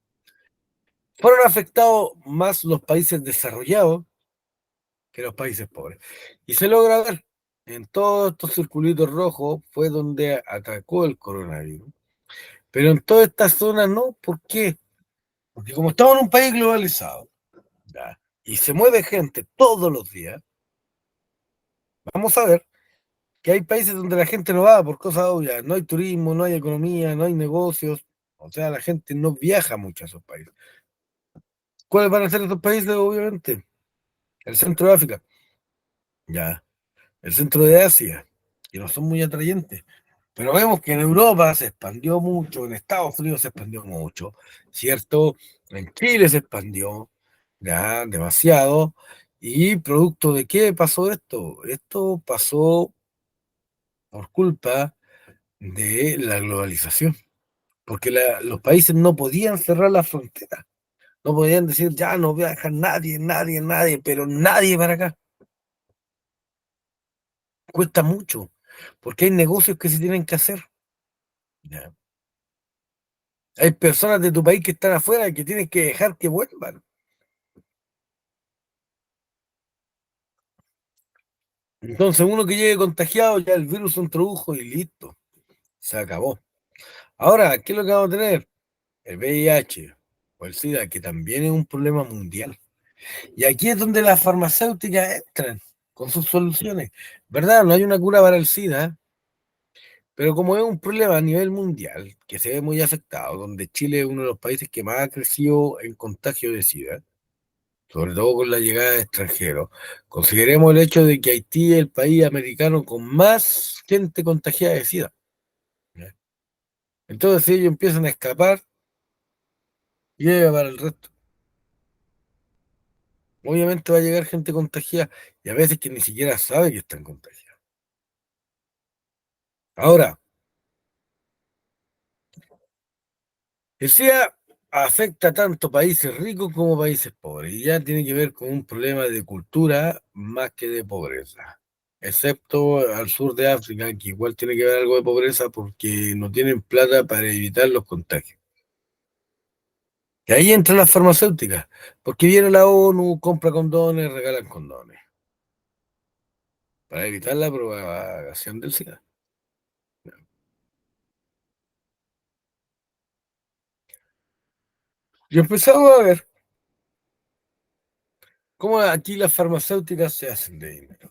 Fueron afectados más los países desarrollados que los países pobres. Y se logra ver, en todos estos circulitos rojos fue donde atacó el coronavirus. Pero en todas estas zonas no. ¿Por qué? Porque como estamos en un país globalizado, ¿ya? Y se mueve gente todos los días, vamos a ver que hay países donde la gente no va por cosas obvias. No hay turismo, no hay economía, no hay negocios. O sea, la gente no viaja mucho a esos países. ¿Cuáles van a ser esos países? Obviamente, el centro de África. ya, el centro de Asia, que no son muy atrayentes. Pero vemos que en Europa se expandió mucho, en Estados Unidos se expandió mucho, ¿cierto? En Chile se expandió, ya, demasiado. ¿Y producto de qué pasó esto? Esto pasó por culpa de la globalización, porque los países no podían cerrar las fronteras, no podían decir, ya no viaja nadie, nadie, nadie, pero nadie para acá. Cuesta mucho, porque hay negocios que se tienen que hacer. Ya. Hay personas de tu país que están afuera y que tienes que dejar que vuelvan. Entonces, uno que llegue contagiado, ya el virus se introdujo y listo, se acabó. Ahora, ¿qué es lo que vamos a tener? El VIH o el SIDA, que también es un problema mundial. Y aquí es donde las farmacéuticas entran con sus soluciones. ¿Verdad? No hay una cura para el SIDA, pero como es un problema a nivel mundial, que se ve muy afectado, donde Chile es uno de los países que más ha crecido en contagio de SIDA, sobre todo con la llegada de extranjeros. Consideremos el hecho de que Haití es el país americano con más gente contagiada de SIDA. ¿Ya? Entonces, si ellos empiezan a escapar, llega para el resto. Obviamente va a llegar gente contagiada y a veces que ni siquiera sabe que están contagiados. Ahora, el SIDA afecta tanto países ricos como países pobres y ya tiene que ver con un problema de cultura más que de pobreza. Excepto al sur de África, que igual tiene que ver algo de pobreza porque no tienen plata para evitar los contagios. Y ahí entran las farmacéuticas, porque viene la ONU, compra condones, regalan condones, para evitar la propagación del SIDA. Y empezamos a ver cómo aquí las farmacéuticas se hacen de dinero.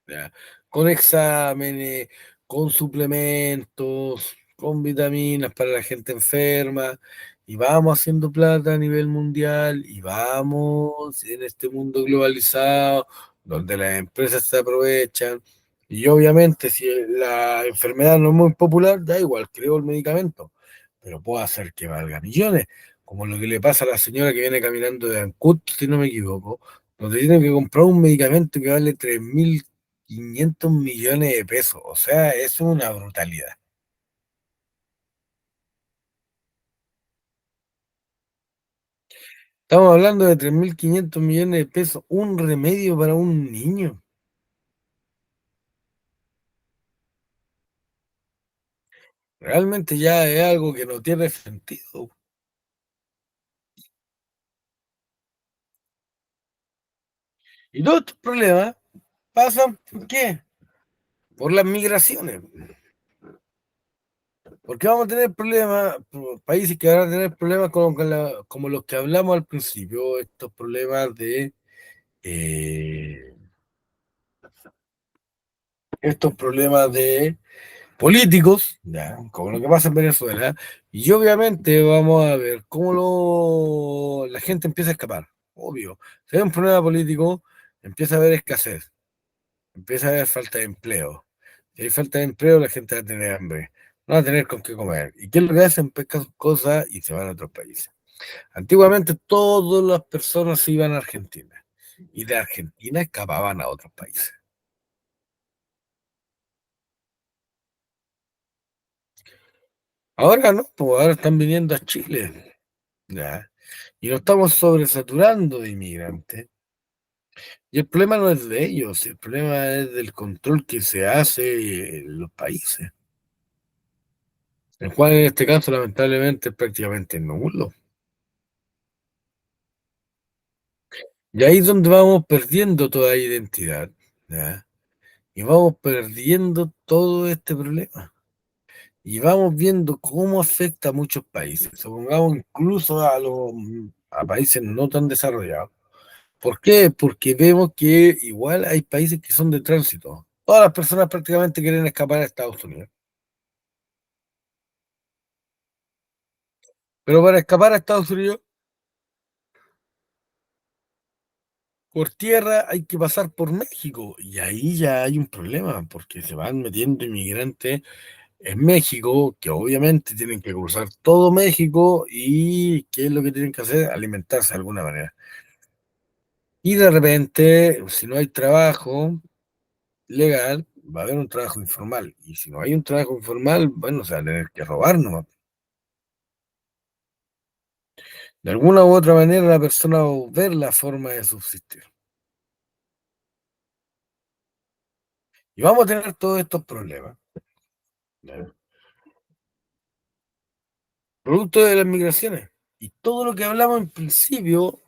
¿Ya? Con exámenes, con suplementos, con vitaminas para la gente enferma, y vamos haciendo plata a nivel mundial, y vamos en este mundo globalizado, donde las empresas se aprovechan, y obviamente si la enfermedad no es muy popular, da igual, creo el medicamento, pero puede hacer que valga millones, como lo que le pasa a la señora que viene caminando de Ancud, si no me equivoco, donde tiene que comprar un medicamento que vale 3.500 millones de pesos. O sea, es una brutalidad. Estamos hablando de 3.500 millones de pesos, un remedio para un niño. Realmente ya es algo que no tiene sentido. Y todos estos problemas pasan, ¿por qué? Por las migraciones. Porque vamos a tener problemas, países que van a tener problemas como los que hablamos al principio, estos problemas de eh, estos problemas de políticos, ya, como lo que pasa en Venezuela, y obviamente vamos a ver cómo la gente empieza a escapar, obvio. Si hay un problema político, empieza a haber escasez, empieza a haber falta de empleo. Si hay falta de empleo, la gente va a tener hambre, no va a tener con qué comer. ¿Y qué es lo que hacen? Pescan sus cosas y se van a otros países. Antiguamente todas las personas se iban a Argentina y de Argentina escapaban a otros países. Ahora no, pues ahora están viniendo a Chile. ¿Ya? Y nos estamos sobresaturando de inmigrantes. Y el problema no es de ellos, el problema es del control que se hace en los países, el cual en este caso lamentablemente es prácticamente nulo. Y ahí es donde vamos perdiendo toda identidad, ¿ya? Y vamos perdiendo todo este problema. Y vamos viendo cómo afecta a muchos países, supongamos incluso a países no tan desarrollados. ¿Por qué? Porque vemos que igual hay países que son de tránsito. Todas las personas prácticamente quieren escapar a Estados Unidos. Pero para escapar a Estados Unidos por tierra hay que pasar por México. Y ahí ya hay un problema, porque se van metiendo inmigrantes en México, que obviamente tienen que cruzar todo México y ¿qué es lo que tienen que hacer? Alimentarse de alguna manera. Y de repente, si no hay trabajo legal, va a haber un trabajo informal. Y si no hay un trabajo informal, bueno, se va a tener que robar nomás. De alguna u otra manera, la persona va a ver la forma de subsistir. Y vamos a tener todos estos problemas, ¿ya? Producto de las migraciones. Y todo lo que hablamos en principio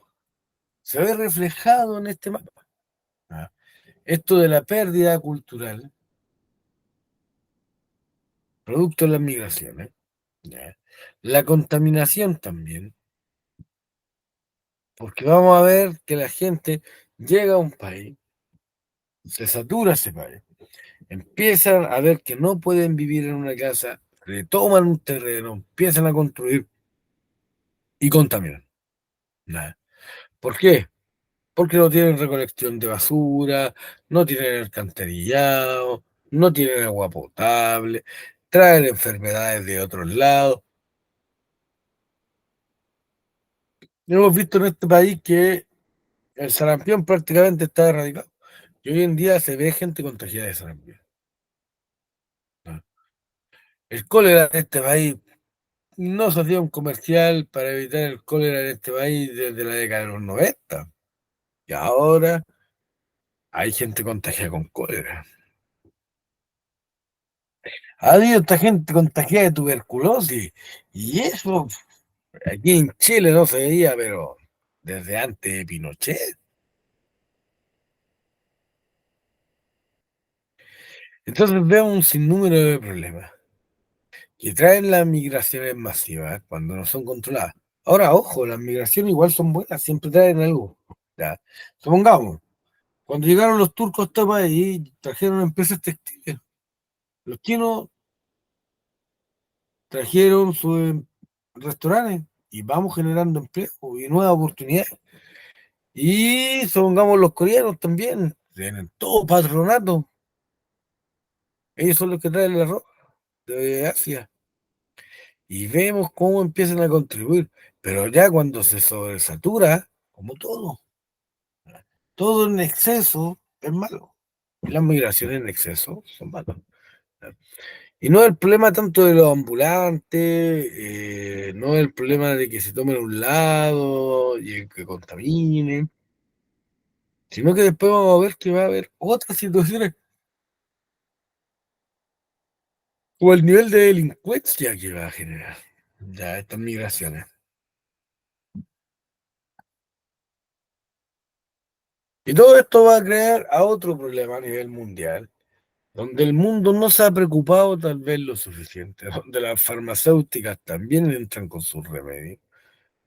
se ve reflejado en este mapa. ¿Ya? Esto de la pérdida cultural, producto de las migraciones, ¿ya? La contaminación también, porque vamos a ver que la gente llega a un país, se satura ese país, empiezan a ver que no pueden vivir en una casa, retoman un terreno, empiezan a construir y contaminan. ¿Ya? ¿Por qué? Porque no tienen recolección de basura, no tienen alcantarillado, no tienen agua potable, traen enfermedades de otros lados. Hemos visto en este país que el sarampión prácticamente está erradicado. Y hoy en día se ve gente contagiada de sarampión, ¿no? El cólera en este país no se hacía un comercial para evitar el cólera en este país desde la década de los 90. Y ahora hay gente contagiada con cólera. Ha habido esta gente contagiada de tuberculosis. Y eso aquí en Chile no se veía, pero desde antes de Pinochet. Entonces vemos un sinnúmero de problemas que traen las migraciones masivas cuando no son controladas. Ahora, ojo, las migraciones igual son buenas, siempre traen algo. Ya. Supongamos, cuando llegaron los turcos a este país, trajeron empresas textiles. Los chinos trajeron sus restaurantes y vamos generando empleo y nuevas oportunidades. Y supongamos los coreanos también, tienen todo patronato. Ellos son los que traen el arroz de Asia. Y vemos cómo empiezan a contribuir. Pero ya cuando se sobresatura, como todo en exceso es malo. Y las migraciones en exceso son malas. Y no es el problema tanto de los ambulantes, no es el problema de que se tomen un lado y que contaminen, sino que después vamos a ver que va a haber otras situaciones o el nivel de delincuencia que va a generar ya estas migraciones. Y todo esto va a crear a otro problema a nivel mundial, donde el mundo no se ha preocupado tal vez lo suficiente, donde las farmacéuticas también entran con sus remedios,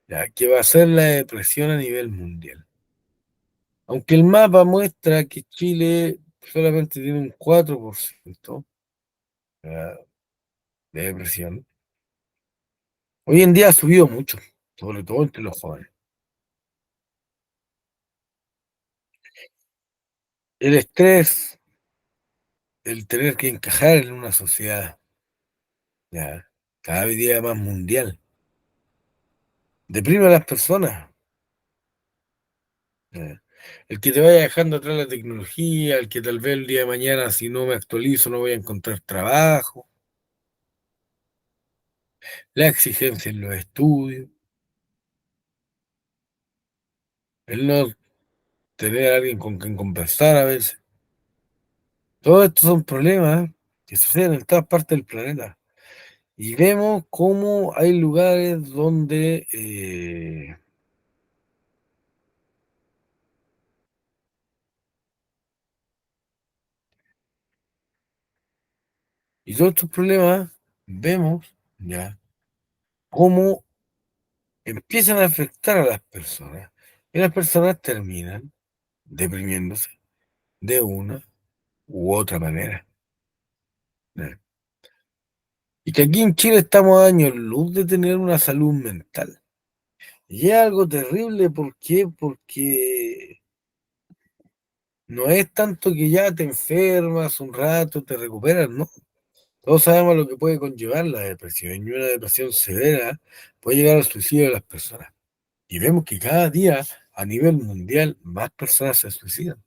ya que va a ser la depresión a nivel mundial. Aunque el mapa muestra que Chile solamente tiene un 4%, ya, de depresión, hoy en día ha subido mucho, sobre todo entre los jóvenes. El estrés, el tener que encajar en una sociedad, ya, cada día más mundial, deprime a las personas. Ya. El que te vaya dejando atrás la tecnología, el que tal vez el día de mañana, si no me actualizo, no voy a encontrar trabajo, la exigencia en los estudios, el no tener a alguien con quien conversar a veces. Todos estos son problemas que suceden en todas partes del planeta. Y vemos cómo hay lugares donde, y todos estos problemas, vemos ya cómo empiezan a afectar a las personas. Y las personas terminan deprimiéndose de una u otra manera, ¿ya? Y que aquí en Chile estamos a años luz de tener una salud mental. Y es algo terrible, ¿por qué? Porque No es tanto que ya te enfermas un rato, te recuperas, ¿no? Todos sabemos lo que puede conllevar la depresión, y una depresión severa puede llegar al suicidio de las personas. Y vemos que cada día, a nivel mundial, más personas se suicidan,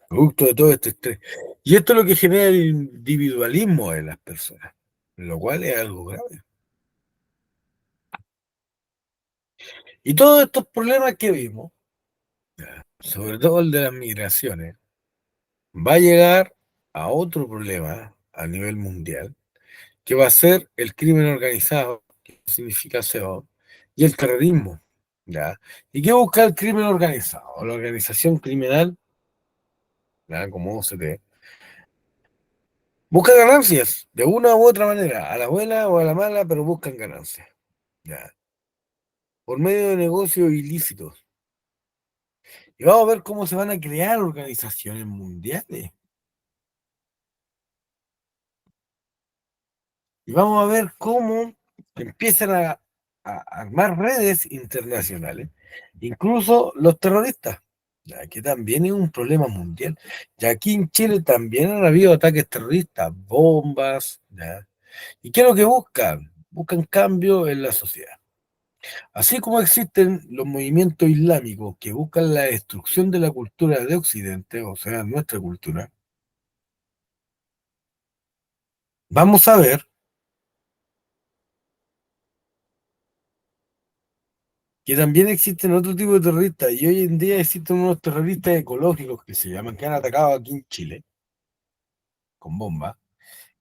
producto de todo este estrés. Y esto es lo que genera el individualismo de las personas, lo cual es algo grave. Y todos estos problemas que vimos, sobre todo el de las migraciones, va a llegar a otro problema a nivel mundial, que va a ser el crimen organizado, que significa SEO, y el terrorismo. ¿Ya? ¿Y qué busca el crimen organizado? La organización criminal, ¿ya? Como OCT, busca ganancias, de una u otra manera, a la buena o a la mala, pero buscan ganancias, ¿ya? Por medio de negocios ilícitos. Y vamos a ver cómo se van a crear organizaciones mundiales. Y vamos a ver cómo empiezan a armar redes internacionales, incluso los terroristas, ya que también es un problema mundial. Y aquí en Chile también han habido ataques terroristas, bombas, ¿ya? ¿Y qué es lo que buscan? Buscan cambio en la sociedad. Así como existen los movimientos islámicos que buscan la destrucción de la cultura de Occidente, o sea, nuestra cultura, vamos a ver que también existen otro tipo de terroristas, y hoy en día existen unos terroristas ecológicos que se llaman, que han atacado aquí en Chile con bombas,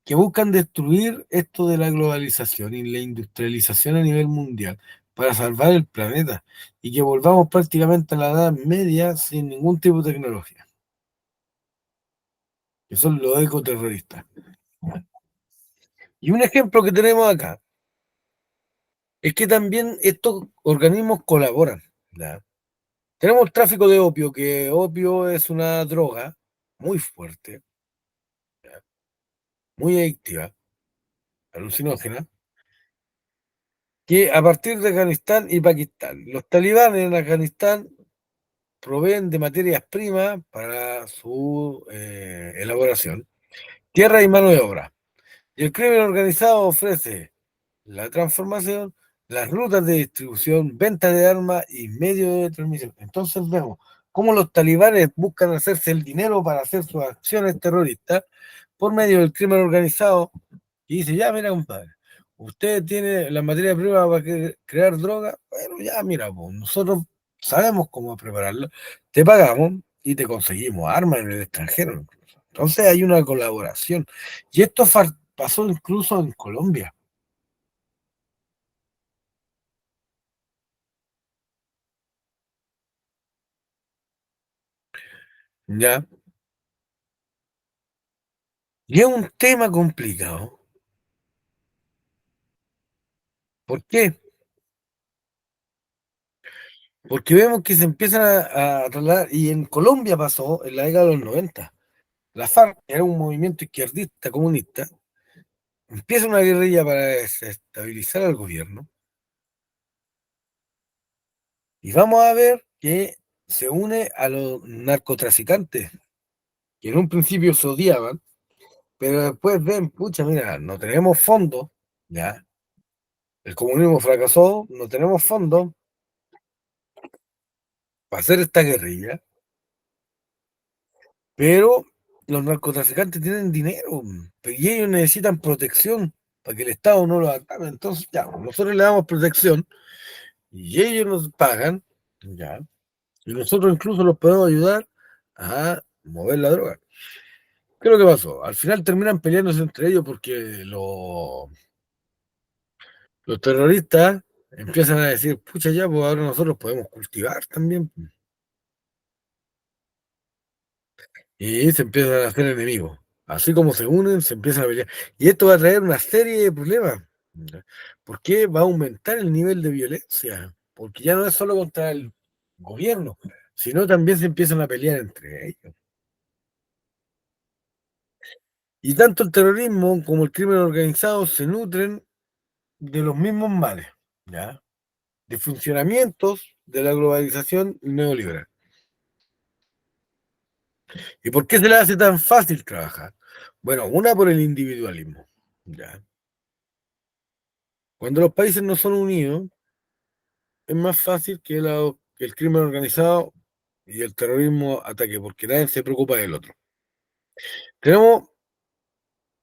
que buscan destruir esto de la globalización y la industrialización a nivel mundial para salvar el planeta y que volvamos prácticamente a la Edad Media sin ningún tipo de tecnología, que son los ecoterroristas. Y un ejemplo que tenemos acá es que también estos organismos colaboran, ¿ya? Tenemos el tráfico de opio, que opio es una droga muy fuerte, ¿ya? Muy adictiva, alucinógena, que a partir de Afganistán y Pakistán, los talibanes en Afganistán proveen de materias primas para su elaboración, tierra y mano de obra. Y el crimen organizado ofrece la transformación, las rutas de distribución, venta de armas y medios de transmisión. Entonces vemos cómo los talibanes buscan hacerse el dinero para hacer sus acciones terroristas por medio del crimen organizado y dice, ya, mira, compadre, usted tiene la materia prima para crear droga, bueno, ya, mira, pues, nosotros sabemos cómo prepararlo, te pagamos y te conseguimos armas en el extranjero, incluso. Entonces hay una colaboración. Y esto pasó incluso en Colombia, ¿ya? Y es un tema complicado. ¿Por qué? Porque vemos que se empiezan a trasladar, y en Colombia pasó en la década de los 90. La FARC era un movimiento izquierdista comunista, empieza una guerrilla para desestabilizar al gobierno, y vamos a ver que se une a los narcotraficantes, que en un principio se odiaban, pero después ven, pucha, mira, no tenemos fondos, ya, el comunismo fracasó, no tenemos fondos para hacer esta guerrilla. Pero los narcotraficantes tienen dinero, y ellos necesitan protección para que el Estado no los ataque. Entonces, ya, nosotros le damos protección y ellos nos pagan, ya, y nosotros incluso los podemos ayudar a mover la droga. ¿Qué es lo que pasó? Al final terminan peleándose entre ellos porque los terroristas empiezan a decir, pucha, ya, pues ahora nosotros podemos cultivar también. Y se empiezan a hacer enemigos. Así como se unen, se empiezan a pelear. Y esto va a traer una serie de problemas. ¿Ya? Porque va a aumentar el nivel de violencia. Porque ya no es solo contra el gobierno, sino también se empiezan a pelear entre ellos. Y tanto el terrorismo como el crimen organizado se nutren de los mismos males, ¿ya? De funcionamientos de la globalización neoliberal. ¿Y por qué se le hace tan fácil trabajar? Bueno, una por el individualismo. ¿Ya? Cuando los países no son unidos, es más fácil que el crimen organizado y el terrorismo ataque, porque nadie se preocupa del otro. Tenemos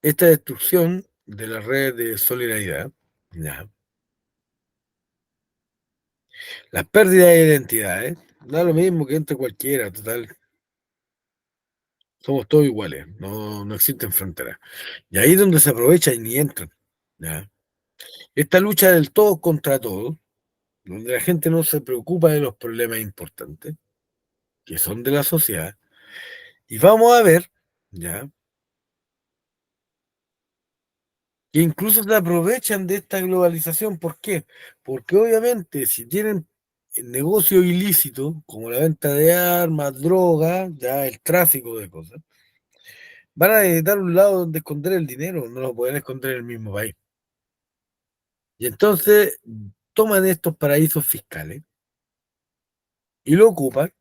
esta destrucción de las redes de solidaridad, ¿ya? Las pérdidas de identidades, da lo mismo que entre cualquiera, total, somos todos iguales, no existen fronteras. Y ahí es donde se aprovechan y entran, ¿ya? Esta lucha del todo contra todo, donde la gente no se preocupa de los problemas importantes, que son de la sociedad, y vamos a ver, ¿ya? Que incluso se aprovechan de esta globalización. ¿Por qué? Porque obviamente si tienen negocio ilícito, como la venta de armas, drogas, ya el tráfico de cosas, van a necesitar un lado donde esconder el dinero, no lo pueden esconder en el mismo país. Y entonces toman estos paraísos fiscales y lo ocupan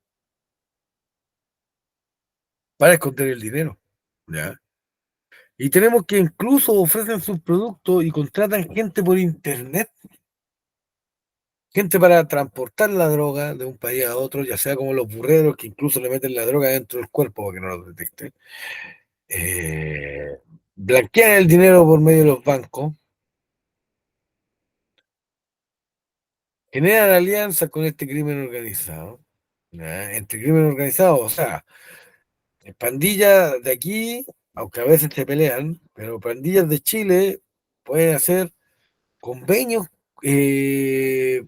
para esconder el dinero, ¿ya? Y tenemos que incluso ofrecen sus productos y contratan gente por internet, gente para transportar la droga de un país a otro, ya sea como los burreros que incluso le meten la droga dentro del cuerpo para que no lo detecten. Eh, Blanquean el dinero por medio de los bancos, generan alianzas con este crimen organizado, ¿ya? Entre crimen organizado, o sea, pandillas de aquí, aunque a veces se pelean, pero pandillas de Chile pueden hacer convenios eh,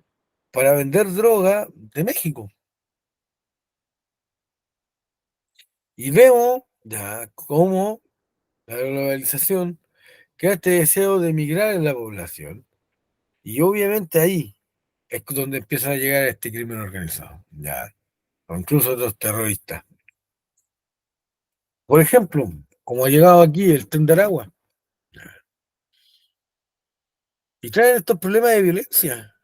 para vender droga de México. Y vemos ya cómo la globalización crea este deseo de emigrar en la población. Y obviamente ahí es donde empiezan a llegar este crimen organizado, ya, o incluso otros terroristas. Por ejemplo, como ha llegado aquí el Tren de Aragua, y traen estos problemas de violencia,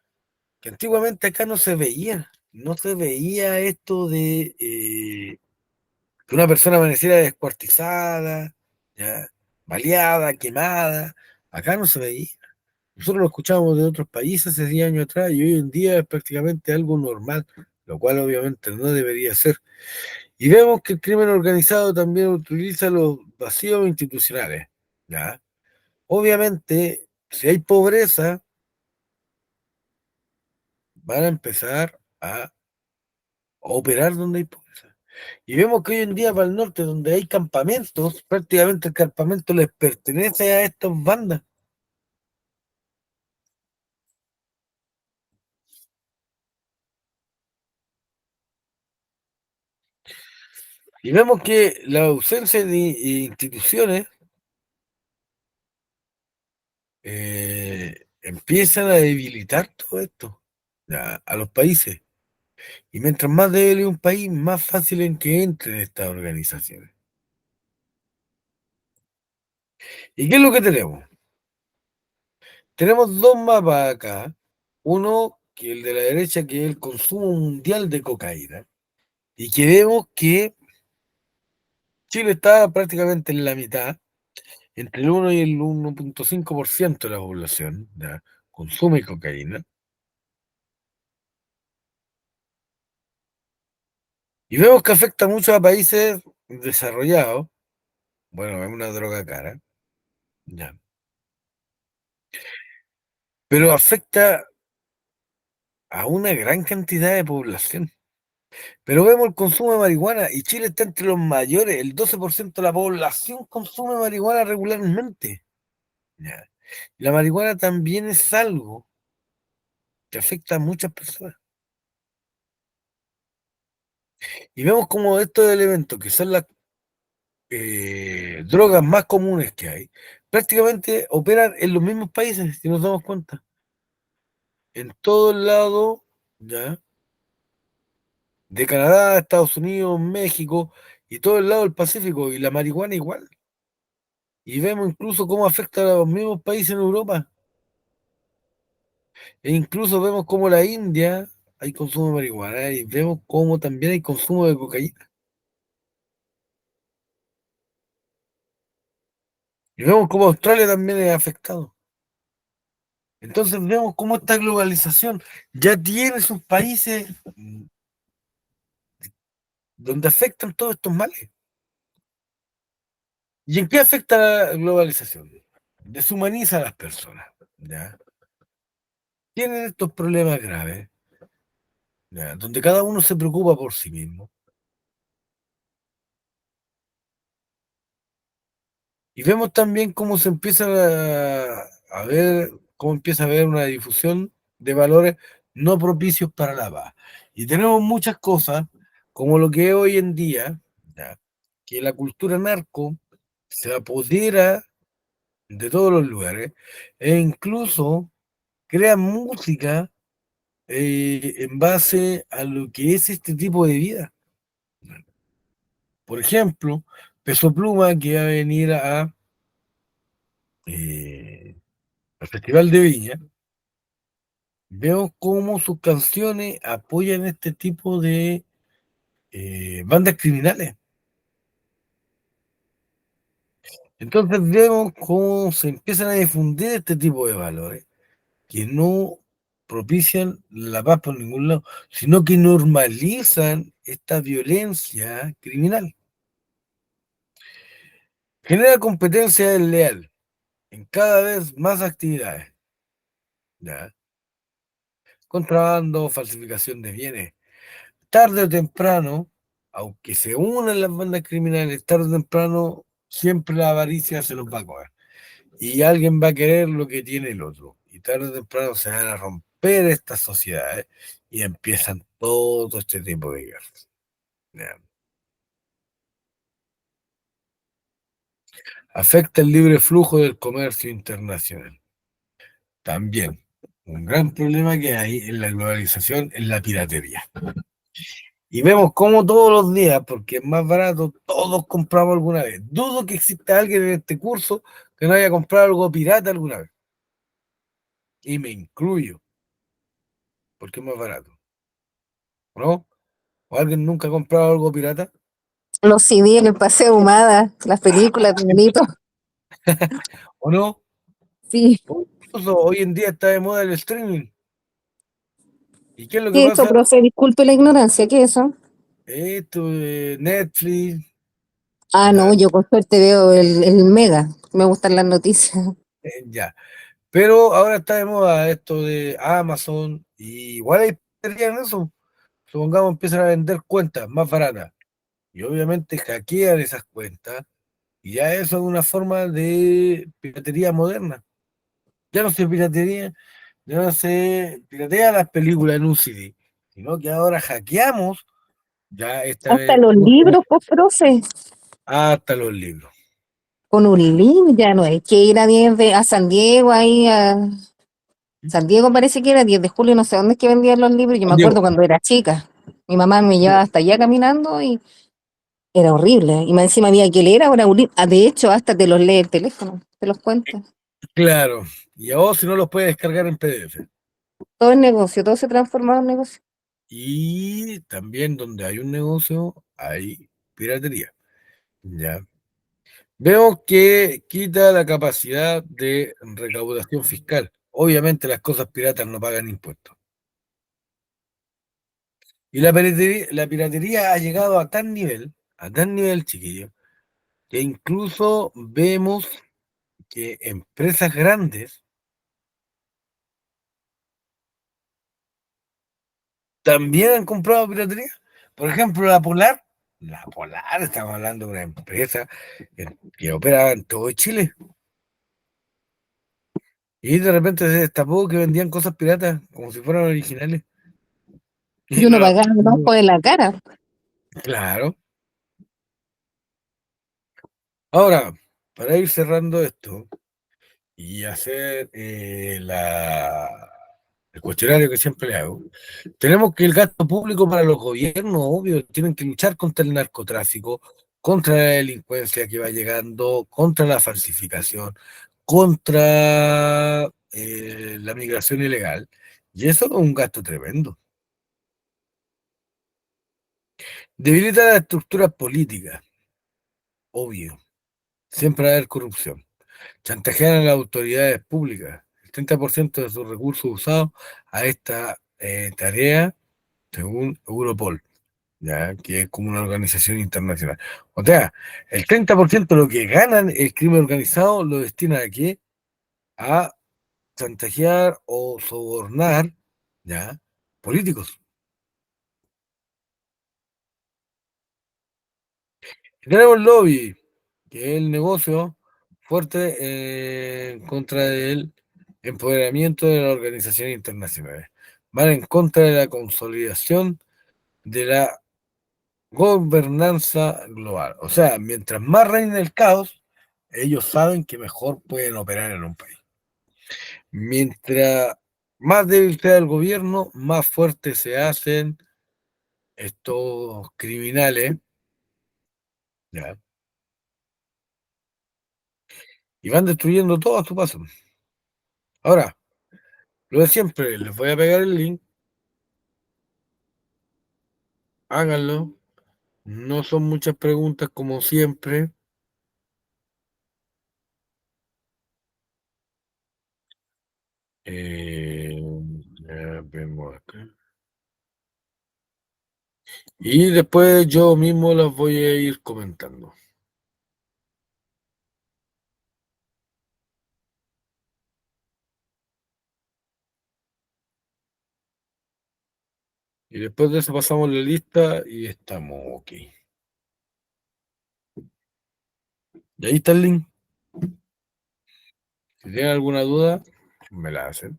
que antiguamente acá no se veía. No se veía esto de que una persona amaneciera descuartizada, ya, baleada, quemada. Acá no se veía. Nosotros lo escuchábamos de otros países hace 10 años atrás y hoy en día es prácticamente algo normal, lo cual obviamente no debería ser. Y vemos que el crimen organizado también utiliza los vacíos institucionales, ¿ya? Obviamente, si hay pobreza, van a empezar a operar donde hay pobreza. Y vemos que hoy en día para el norte, donde hay campamentos, prácticamente el campamento les pertenece a estas bandas. Y vemos que la ausencia de instituciones empiezan a debilitar todo esto, ya, a los países. Y mientras más débil es un país, más fácil es que entren estas organizaciones. ¿Y qué es lo que tenemos? Tenemos dos mapas acá. Uno, que el de la derecha, que es el consumo mundial de cocaína. Y que vemos que Chile está prácticamente en la mitad, entre el 1 y el 1,5% de la población, ¿ya? Consume cocaína. Y vemos que afecta mucho a países desarrollados. Bueno, es una droga cara, ya. Pero afecta a una gran cantidad de población. Pero vemos el consumo de marihuana y Chile está entre los mayores. El 12% de la población consume marihuana regularmente. Ya. La marihuana también es algo que afecta a muchas personas. Y vemos como estos elementos, que son las drogas más comunes que hay, prácticamente operan en los mismos países, si nos damos cuenta. En todo el lado, ¿ya? De Canadá, Estados Unidos, México y todo el lado del Pacífico, y la marihuana igual. Y vemos incluso cómo afecta a los mismos países en Europa. E incluso vemos cómo la India hay consumo de marihuana y vemos cómo también hay consumo de cocaína. Y vemos cómo Australia también es afectado. Entonces vemos cómo esta globalización ya tiene sus países donde afectan todos estos males. ¿Y en qué afecta la globalización? Deshumaniza a las personas, ¿ya? Tienen estos problemas graves, ¿ya? Donde cada uno se preocupa por sí mismo. Y vemos también cómo se empieza a ver, cómo empieza a haber una difusión de valores no propicios para la paz. Y tenemos muchas cosas, como lo que es hoy en día, ¿ya? Que la cultura narco se apodera de todos los lugares e incluso crea música en base a lo que es este tipo de vida. Por ejemplo, Peso Pluma, que va a venir eh, al Festival de Viña, veo cómo sus canciones apoyan este tipo de bandas criminales. Entonces vemos cómo se empiezan a difundir este tipo de valores que no propician la paz por ningún lado, sino que normalizan esta violencia criminal. Genera competencia desleal en cada vez más actividades, ¿ya? Contrabando, falsificación de bienes. Tarde o temprano, aunque se unan las bandas criminales, tarde o temprano, siempre la avaricia se los va a comer. Y alguien va a querer lo que tiene el otro. Y tarde o temprano se van a romper estas sociedades y empiezan todo este tipo de guerras, ¿ya? Afecta el libre flujo del comercio internacional. También, un gran problema que hay en la globalización es la piratería. Y vemos cómo todos los días, porque es más barato, todos compramos alguna vez. Dudo que exista alguien en este curso que no haya comprado algo pirata alguna vez. Y me incluyo, porque es más barato, ¿no? ¿O alguien nunca ha comprado algo pirata?
Los CD en el Paseo Humada, las películas de Benito.
¿O no?
Sí.
O incluso hoy en día está de moda el streaming. ¿Y qué es lo que
¿Qué es eso,
pasa?
profe? Disculpe la ignorancia, ¿qué es eso?
Esto de Netflix,
Ah, no,
ya,
yo con suerte veo el Mega. Me gustan las noticias.
ya. Pero ahora está de moda esto de Amazon, y igual hay piratería en eso. Supongamos empiezan a vender cuentas más baratas y obviamente hackean esas cuentas y ya eso es una forma de piratería moderna. Ya no se piratería, ya no se piratea las películas en un CD, sino que ahora hackeamos ya esta
Hasta
vez
los libros, pues, profe.
hasta los libros.
Con un libro ya no hay que ir a, 10 a San Diego, ahí a San Diego parece que era 10 de julio, no sé dónde es que vendían los libros. Yo me
Diego,
acuerdo cuando era chica. Mi mamá me llevaba hasta allá caminando y era horrible. Y más encima había que leer ahora un libro. Ah, de hecho, hasta te los lee el teléfono, te los cuenta.
claro, y a vos si no los puedes descargar en PDF.
Todo es negocio, todo se transforma en negocio.
Y también donde hay un negocio, hay piratería. ¿Ya? Vemos que quita la capacidad de recaudación fiscal. Obviamente las cosas piratas no pagan impuestos. Y la piratería ha llegado a tal nivel, chiquillo, que incluso vemos que empresas grandes también han comprado piratería. Por ejemplo, la Polar, estamos hablando de una empresa que opera en todo Chile. Y de repente se destapó que vendían cosas piratas como si fueran originales.
Y
Y no
uno
las...
pagaba un ojo de la cara.
Claro. Ahora, para ir cerrando esto y hacer el cuestionario que siempre le hago, tenemos que el gasto público para los gobiernos, obvio, tienen que luchar contra el narcotráfico, contra la delincuencia que va llegando, contra la falsificación, contra la migración ilegal. Y eso es un gasto tremendo. Debilita las estructuras políticas, obvio. Siempre va a haber corrupción. Chantajean a las autoridades públicas. El 30% de sus recursos usados a esta tarea, según Europol, ¿ya? Que es como una organización internacional. O sea, el 30% de lo que ganan el crimen organizado lo destina a qué? A chantajear o sobornar, ¿ya? Políticos. Y tenemos el lobby, que es el negocio fuerte en contra del empoderamiento de las organizaciones internacionales. Van en contra de la consolidación de la gobernanza global. O sea, mientras más reine el caos, ellos saben que mejor pueden operar en un país. Mientras más débil sea el gobierno, más fuertes se hacen estos criminales, ¿ya? Y van destruyendo todo a su paso. Ahora, lo de siempre, les voy a pegar el link, háganlo. No son muchas preguntas como siempre. Eh, ya vemos acá. Y después yo mismo las voy a ir comentando. Y después de eso pasamos la lista y estamos ok. Y ahí está el link. Si tienen alguna duda, me la hacen.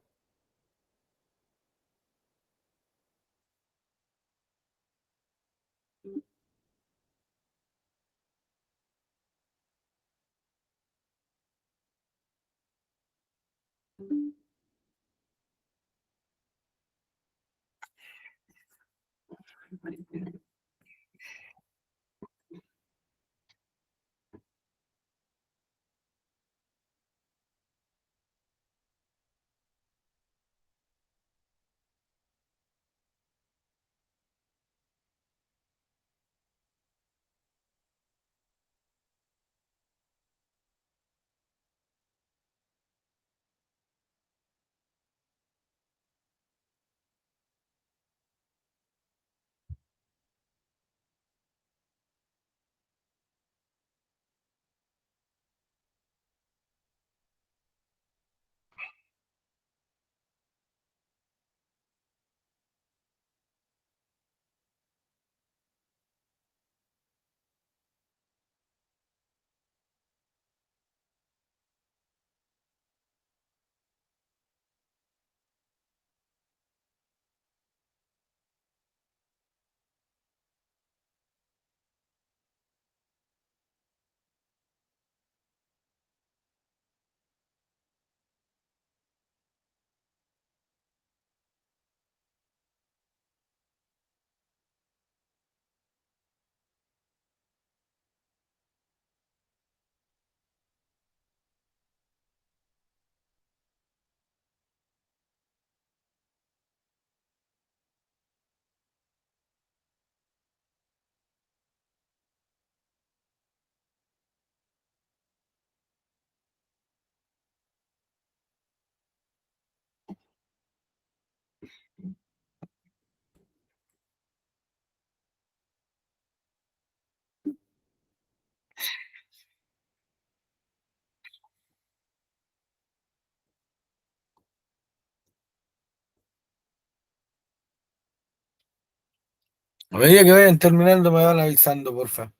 A medida que vayan terminando, me van avisando, porfa.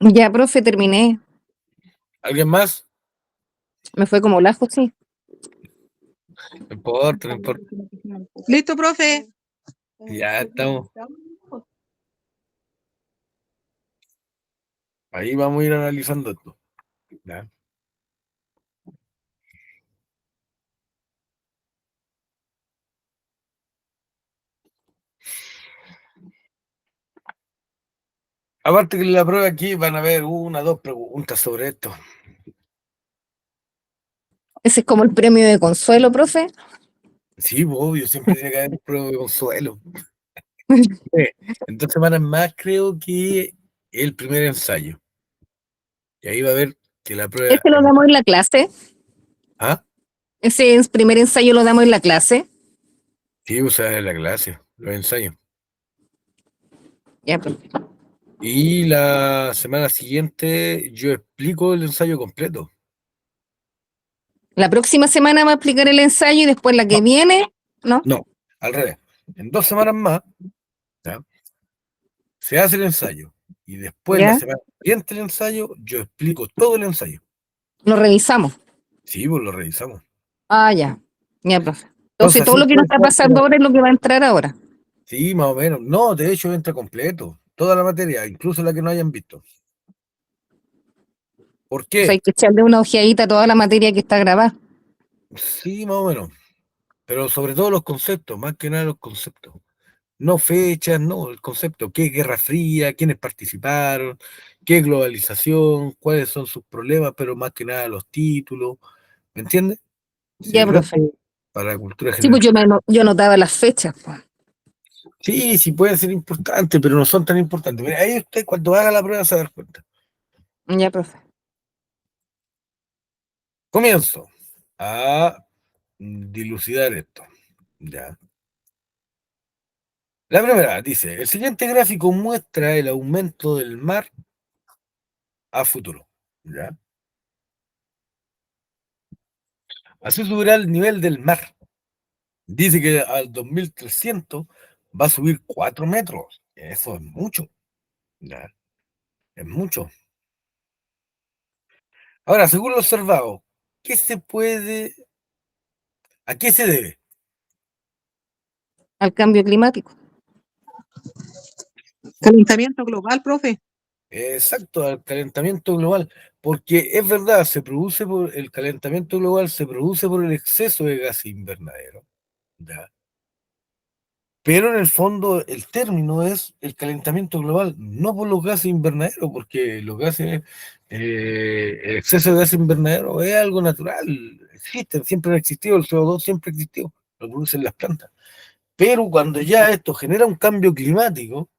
Ya, profe, terminé.
¿Alguien más?
Me fue como lajo, sí.
No importa, no importa.
Listo, profe.
Ya estamos. Ahí vamos a ir analizando esto. ¿Ya? Aparte que en la prueba aquí van a haber una, dos preguntas sobre esto.
Ese es como el premio de consuelo, profe.
Sí, pues, obvio, siempre tiene que haber un prueba de consuelo. En 2 semanas más creo que el primer ensayo. Y ahí va a ver que la prueba...
Ese lo damos en la clase.
¿Ah?
Ese primer ensayo lo damos en la clase.
Sí, o sea, en la clase, los ensayos.
Ya, profe.
Y la semana siguiente yo explico el ensayo completo.
La próxima semana va a explicar el ensayo y después la que
No,
viene, ¿no?
no, al revés. En 2 semanas más, ¿ya? Se hace el ensayo. Y después, la
Ya,
semana siguiente el ensayo, yo explico todo el ensayo.
lo revisamos.
Sí, pues lo revisamos.
Ah, ya. Ya, profe.
Entonces
Entonces todo
así
lo que nos
ustedes
está
saben
pasando ahora es lo que va a entrar ahora.
sí, más o menos. No, de hecho entra completo. Toda la materia, incluso la que no hayan visto. ¿Por
O sea,
qué?
hay que echarle una ojeadita a toda la materia que está grabada.
Sí, más o menos. Pero sobre todo los conceptos, más que nada los conceptos. No fechas, no, el concepto. ¿Qué es Guerra Fría? ¿Quiénes participaron? ¿Qué es globalización? ¿Cuáles son sus problemas? Pero más que nada los títulos. ¿Me entiendes? Si
Ya,
el resto
profe.
para la cultura
Sí, pues
general.
yo anotaba las fechas, pues.
Sí, sí pueden ser importantes, pero no son tan importantes. Mira, ahí usted cuando haga la prueba se va a dar cuenta.
Ya, profe.
Comienzo a dilucidar esto. Ya. La primera dice, el siguiente gráfico muestra el aumento del mar a futuro. ¿Ya? Así subirá el nivel del mar. Dice que al 2300 va a subir 4 metros. Eso es mucho. ¿Ya? Es mucho. Ahora, según lo observado, ¿qué se puede, a qué se debe?
Al cambio climático.
Calentamiento global, profe.
Exacto, al calentamiento global, porque es verdad, se produce por el calentamiento global, se produce por el exceso de gases invernaderos, ¿ya? Pero en el fondo el término es el calentamiento global, no por los gases invernaderos, porque los gases, el exceso de gases invernaderos es algo natural, existen, siempre han existido, el CO2 siempre ha existido, lo producen las plantas. Pero cuando ya esto genera un cambio climático,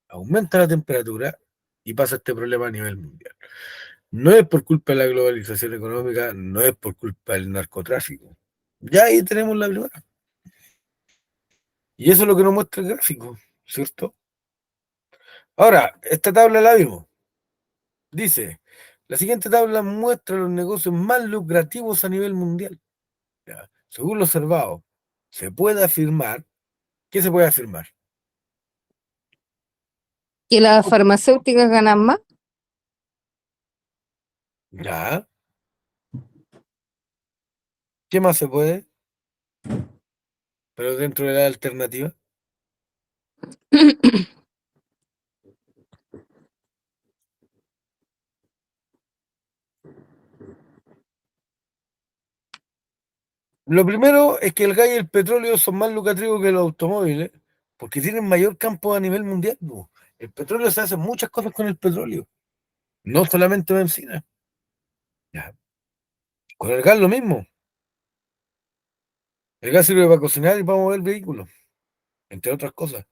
aumenta la temperatura y pasa este problema a nivel mundial. No es por culpa de la globalización económica, no es por culpa del narcotráfico. Ya ahí tenemos la primera. Y eso es lo que nos muestra el gráfico, ¿cierto? Ahora, esta tabla la vimos. Dice, la siguiente tabla muestra los negocios más lucrativos a nivel mundial. Ya. Según lo observado, se puede afirmar, ¿qué se puede afirmar?
Que las farmacéuticas ganan más.
Ya, ¿qué más se puede? Pero dentro de la alternativa. Lo primero es que el gas y el petróleo son más lucrativos que los automóviles, porque tienen mayor campo a nivel mundial, po. El petróleo se hace muchas cosas con el petróleo, no solamente benzina. Ya. Con el gas lo mismo. El gas sirve para cocinar y para mover vehículos, entre otras cosas.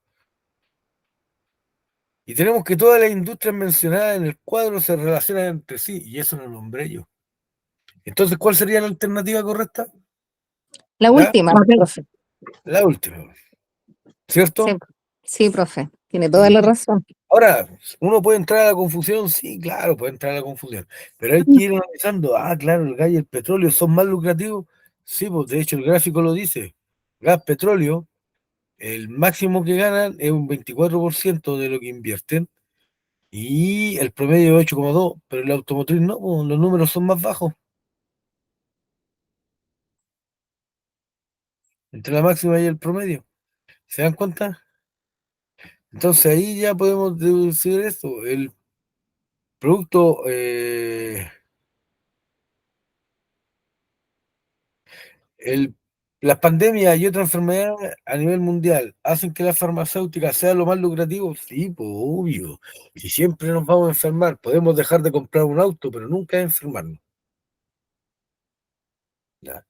Y tenemos que todas las industrias mencionadas en el cuadro se relacionan entre sí, y eso lo nombré yo. Entonces, ¿cuál sería la alternativa correcta?
La
La,
última, profe.
la última,
Sí,
¿cierto?
sí, profe. Tiene toda la
Sí.
razón.
Ahora, uno puede entrar a la confusión, sí, claro, puede entrar a la confusión, pero hay que ir analizando, claro, el gas y el petróleo son más lucrativos, sí, pues de hecho el gráfico lo dice, gas, petróleo, el máximo que ganan es un 24% de lo que invierten, Y el promedio es 8,2, pero el automotriz no, pues, los números son más bajos. Entre la máxima y el promedio. ¿Se dan cuenta? Entonces ahí ya podemos deducir esto. El producto, el, las pandemias y otras enfermedades a nivel mundial hacen que la farmacéutica sea lo más lucrativo. Sí, pues obvio. Si siempre nos vamos a enfermar, podemos dejar de comprar un auto, pero nunca enfermarnos. Ya.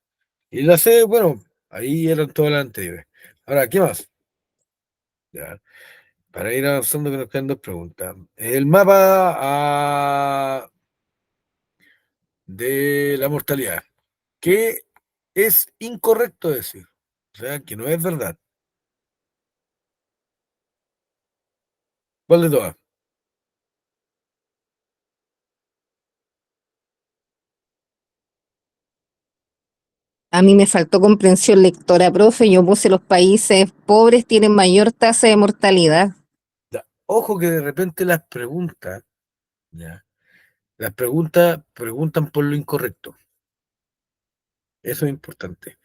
Y la C, bueno, ahí eran todas las anteriores. Ahora, ¿qué más? Ya. Para ir avanzando, que nos quedan dos preguntas. El mapa de la mortalidad. ¿Qué es incorrecto decir? O sea, que no es verdad. ¿Cuál de todas?
A mí me faltó comprensión lectora, profe. Yo puse los países pobres tienen mayor tasa de mortalidad.
Ya. Ojo que de repente las preguntas, ya, las preguntas preguntan por lo incorrecto. Eso es importante.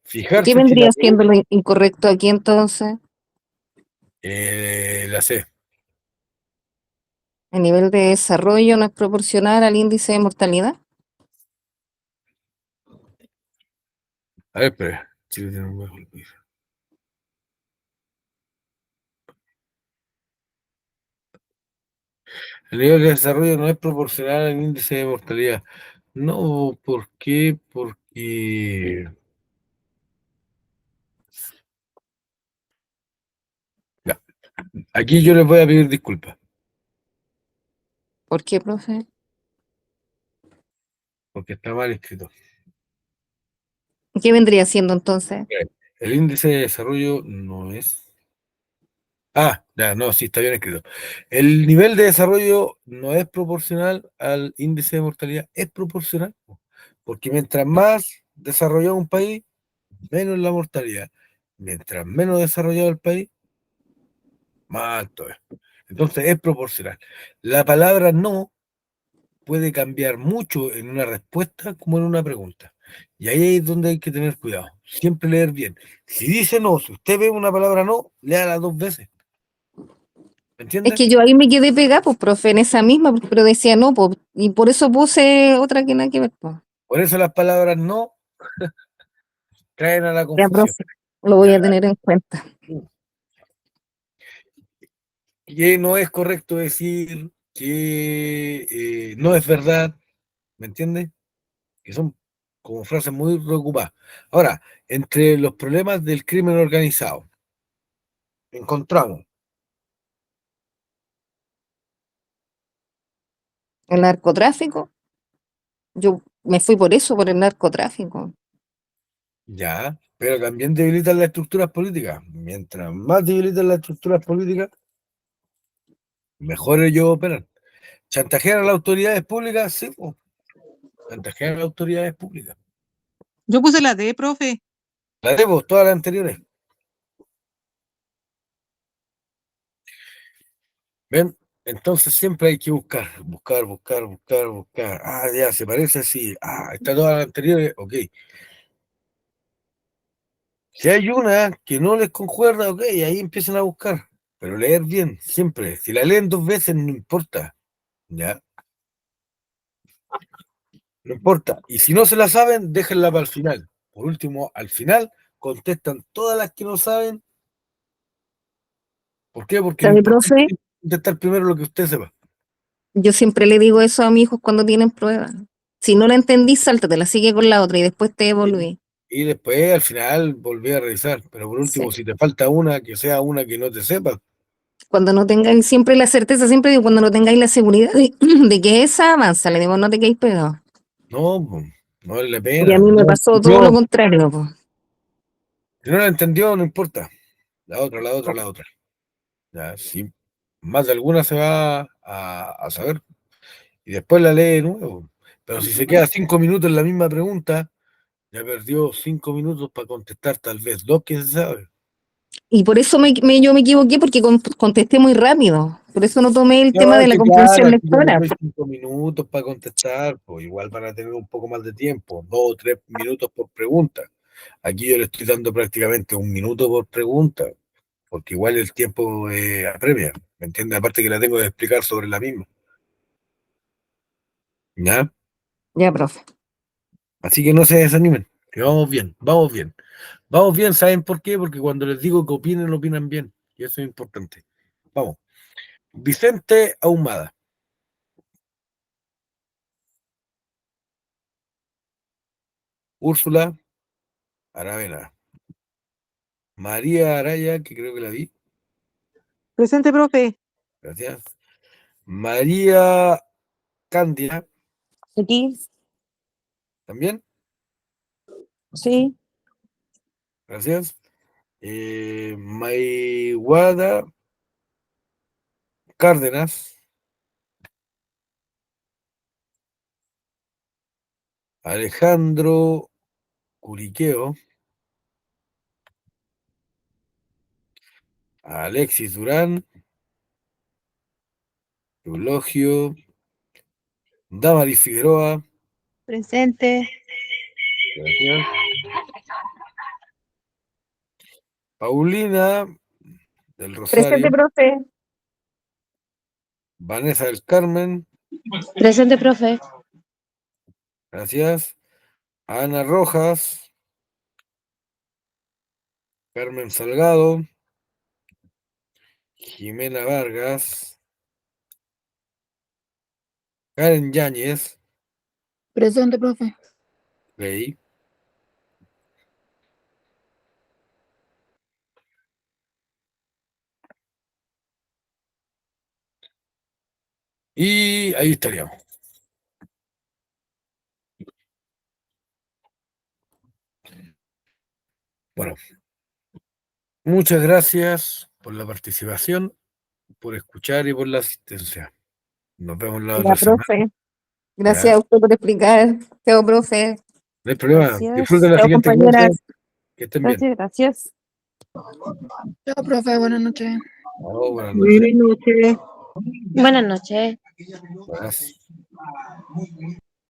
¿Qué
Fijarse si la
vendría
pregunta,
siendo lo incorrecto aquí entonces?
la C.
¿El nivel de desarrollo no es proporcional al índice de mortalidad?
A ver, espera. Chile tiene un mejor país. El nivel de desarrollo no es proporcional al índice de mortalidad. No, ¿por qué? Porque ya, aquí yo les voy a pedir disculpas,
¿Por qué, profe?
porque está mal escrito.
¿Qué vendría siendo entonces?
El índice de desarrollo no es. Ah, ya, no, sí, está bien escrito. El nivel de desarrollo no es proporcional al índice de mortalidad, es proporcional, po, porque mientras más desarrollado un país, menos la mortalidad. Mientras menos desarrollado el país, más alto es. Entonces es proporcional. La palabra no puede cambiar mucho en una respuesta como en una pregunta. Y ahí es donde hay que tener cuidado. Siempre leer bien. Si dice no, si usted ve una palabra no, léala dos veces. ¿Me
Es
entiende?
que yo ahí me quedé pegada, pues, profe, en esa misma, pero decía no, pues, y por eso puse otra que nada que ver, pues.
Por eso las palabras no traen a la
Ya,
confusión.
profe, lo voy
Ya.
a tener en cuenta.
Y no es correcto decir que no es verdad, ¿me entiende? Que son como frases muy preocupadas. Ahora, entre los problemas del crimen organizado, encontramos,
El narcotráfico, yo me fui por eso, por el narcotráfico.
ya, pero también debilitan las estructuras políticas. Mientras más debilitan las estructuras políticas, mejor ellos operan. ¿Chantajear a las autoridades públicas? Sí, po. Chantajear a las autoridades públicas.
Yo puse la D, profe.
La debo, todas las anteriores. ¿Ven? Entonces siempre hay que buscar, buscar, buscar, buscar, buscar. Ah, ya, se parece así. Ah, está todas las anteriores. Ok. Si hay una que no les concuerda, ok, ahí empiezan a buscar. Pero leer bien, siempre. Si la leen dos veces, no importa. ¿Ya? No importa. Y si no se la saben, déjenla para el final. Por último, al final, contestan todas las que no saben. ¿Por qué? Porque no
¿Sabe,
importa
profe?
contestar primero lo que usted sepa.
Yo siempre le digo eso a mis hijos cuando tienen pruebas. Si no la entendí, sáltatela, sigue con la otra y después te
Y,
devolví.
y después, al final, volví a revisar. Pero por
Sí.
último, si te falta una, que sea una que no te sepa.
Cuando no tengáis siempre la certeza, siempre digo, cuando no tengáis la seguridad de que esa avanza, le digo, no te quedéis pegados.
No, pues, no vale la
Y a
pena.
mí
No
me
la
pasó todo lo
entendió.
contrario, pues.
Si no la entendió, no importa. La otra, la otra, la otra. Ya, sí. Más de alguna se va a saber. Y después la lee de nuevo. Pero si se queda 5 minutos en la misma pregunta, ya perdió 5 minutos para contestar tal vez dos que se sabe.
Y por eso yo me equivoqué, porque contesté muy rápido. Por eso no tomé el tema
No,
de
es
la
que claro,
comprensión
aquí te
lectora.
tomé 5 minutos para contestar, pues igual van a tener un poco más de tiempo, 2 o 3 minutos por pregunta. Aquí yo le estoy dando prácticamente 1 minuto por pregunta, porque igual el tiempo apremia, ¿me entiendes? Aparte que la tengo que explicar sobre la misma, ¿ya?
Ya, profe.
Así que no se desanimen, que vamos bien, vamos bien. Vamos bien, ¿saben por qué? Porque cuando les digo que opinen, opinan bien, y eso es importante. Vamos. Vicente Ahumada, Úrsula Aravena, María Araya, que creo que la vi,
Presente, profe.
gracias. María Cándida,
Aquí,
también,
sí,
gracias. Maiwada Cárdenas, Alejandro Curiqueo, Alexis Durán, Eulogio, Damaris Figueroa,
presente.
gracias. Paulina del
Presente,
Rosario,
profe.
Vanessa del Carmen,
Presente, profe.
gracias. Ana Rojas, Carmen Salgado, Jimena Vargas, Karen Yáñez,
Presente, profe.
Ley, y ahí estaríamos. Bueno, muchas gracias por la participación, por escuchar y por la asistencia. Nos vemos la
Ya,
otra semana.
profe.
¿Ya?
Gracias a usted por explicar. Chao, profe.
No hay problema.
Gracias.
Disfruten la
Chao,
siguiente clase.
compañeras.
Que estén bien.
Gracias, gracias.
Chao, profe, buenas noches.
Chao, buenas noches.
Buenas noches.
Buenas noches.
Buenas.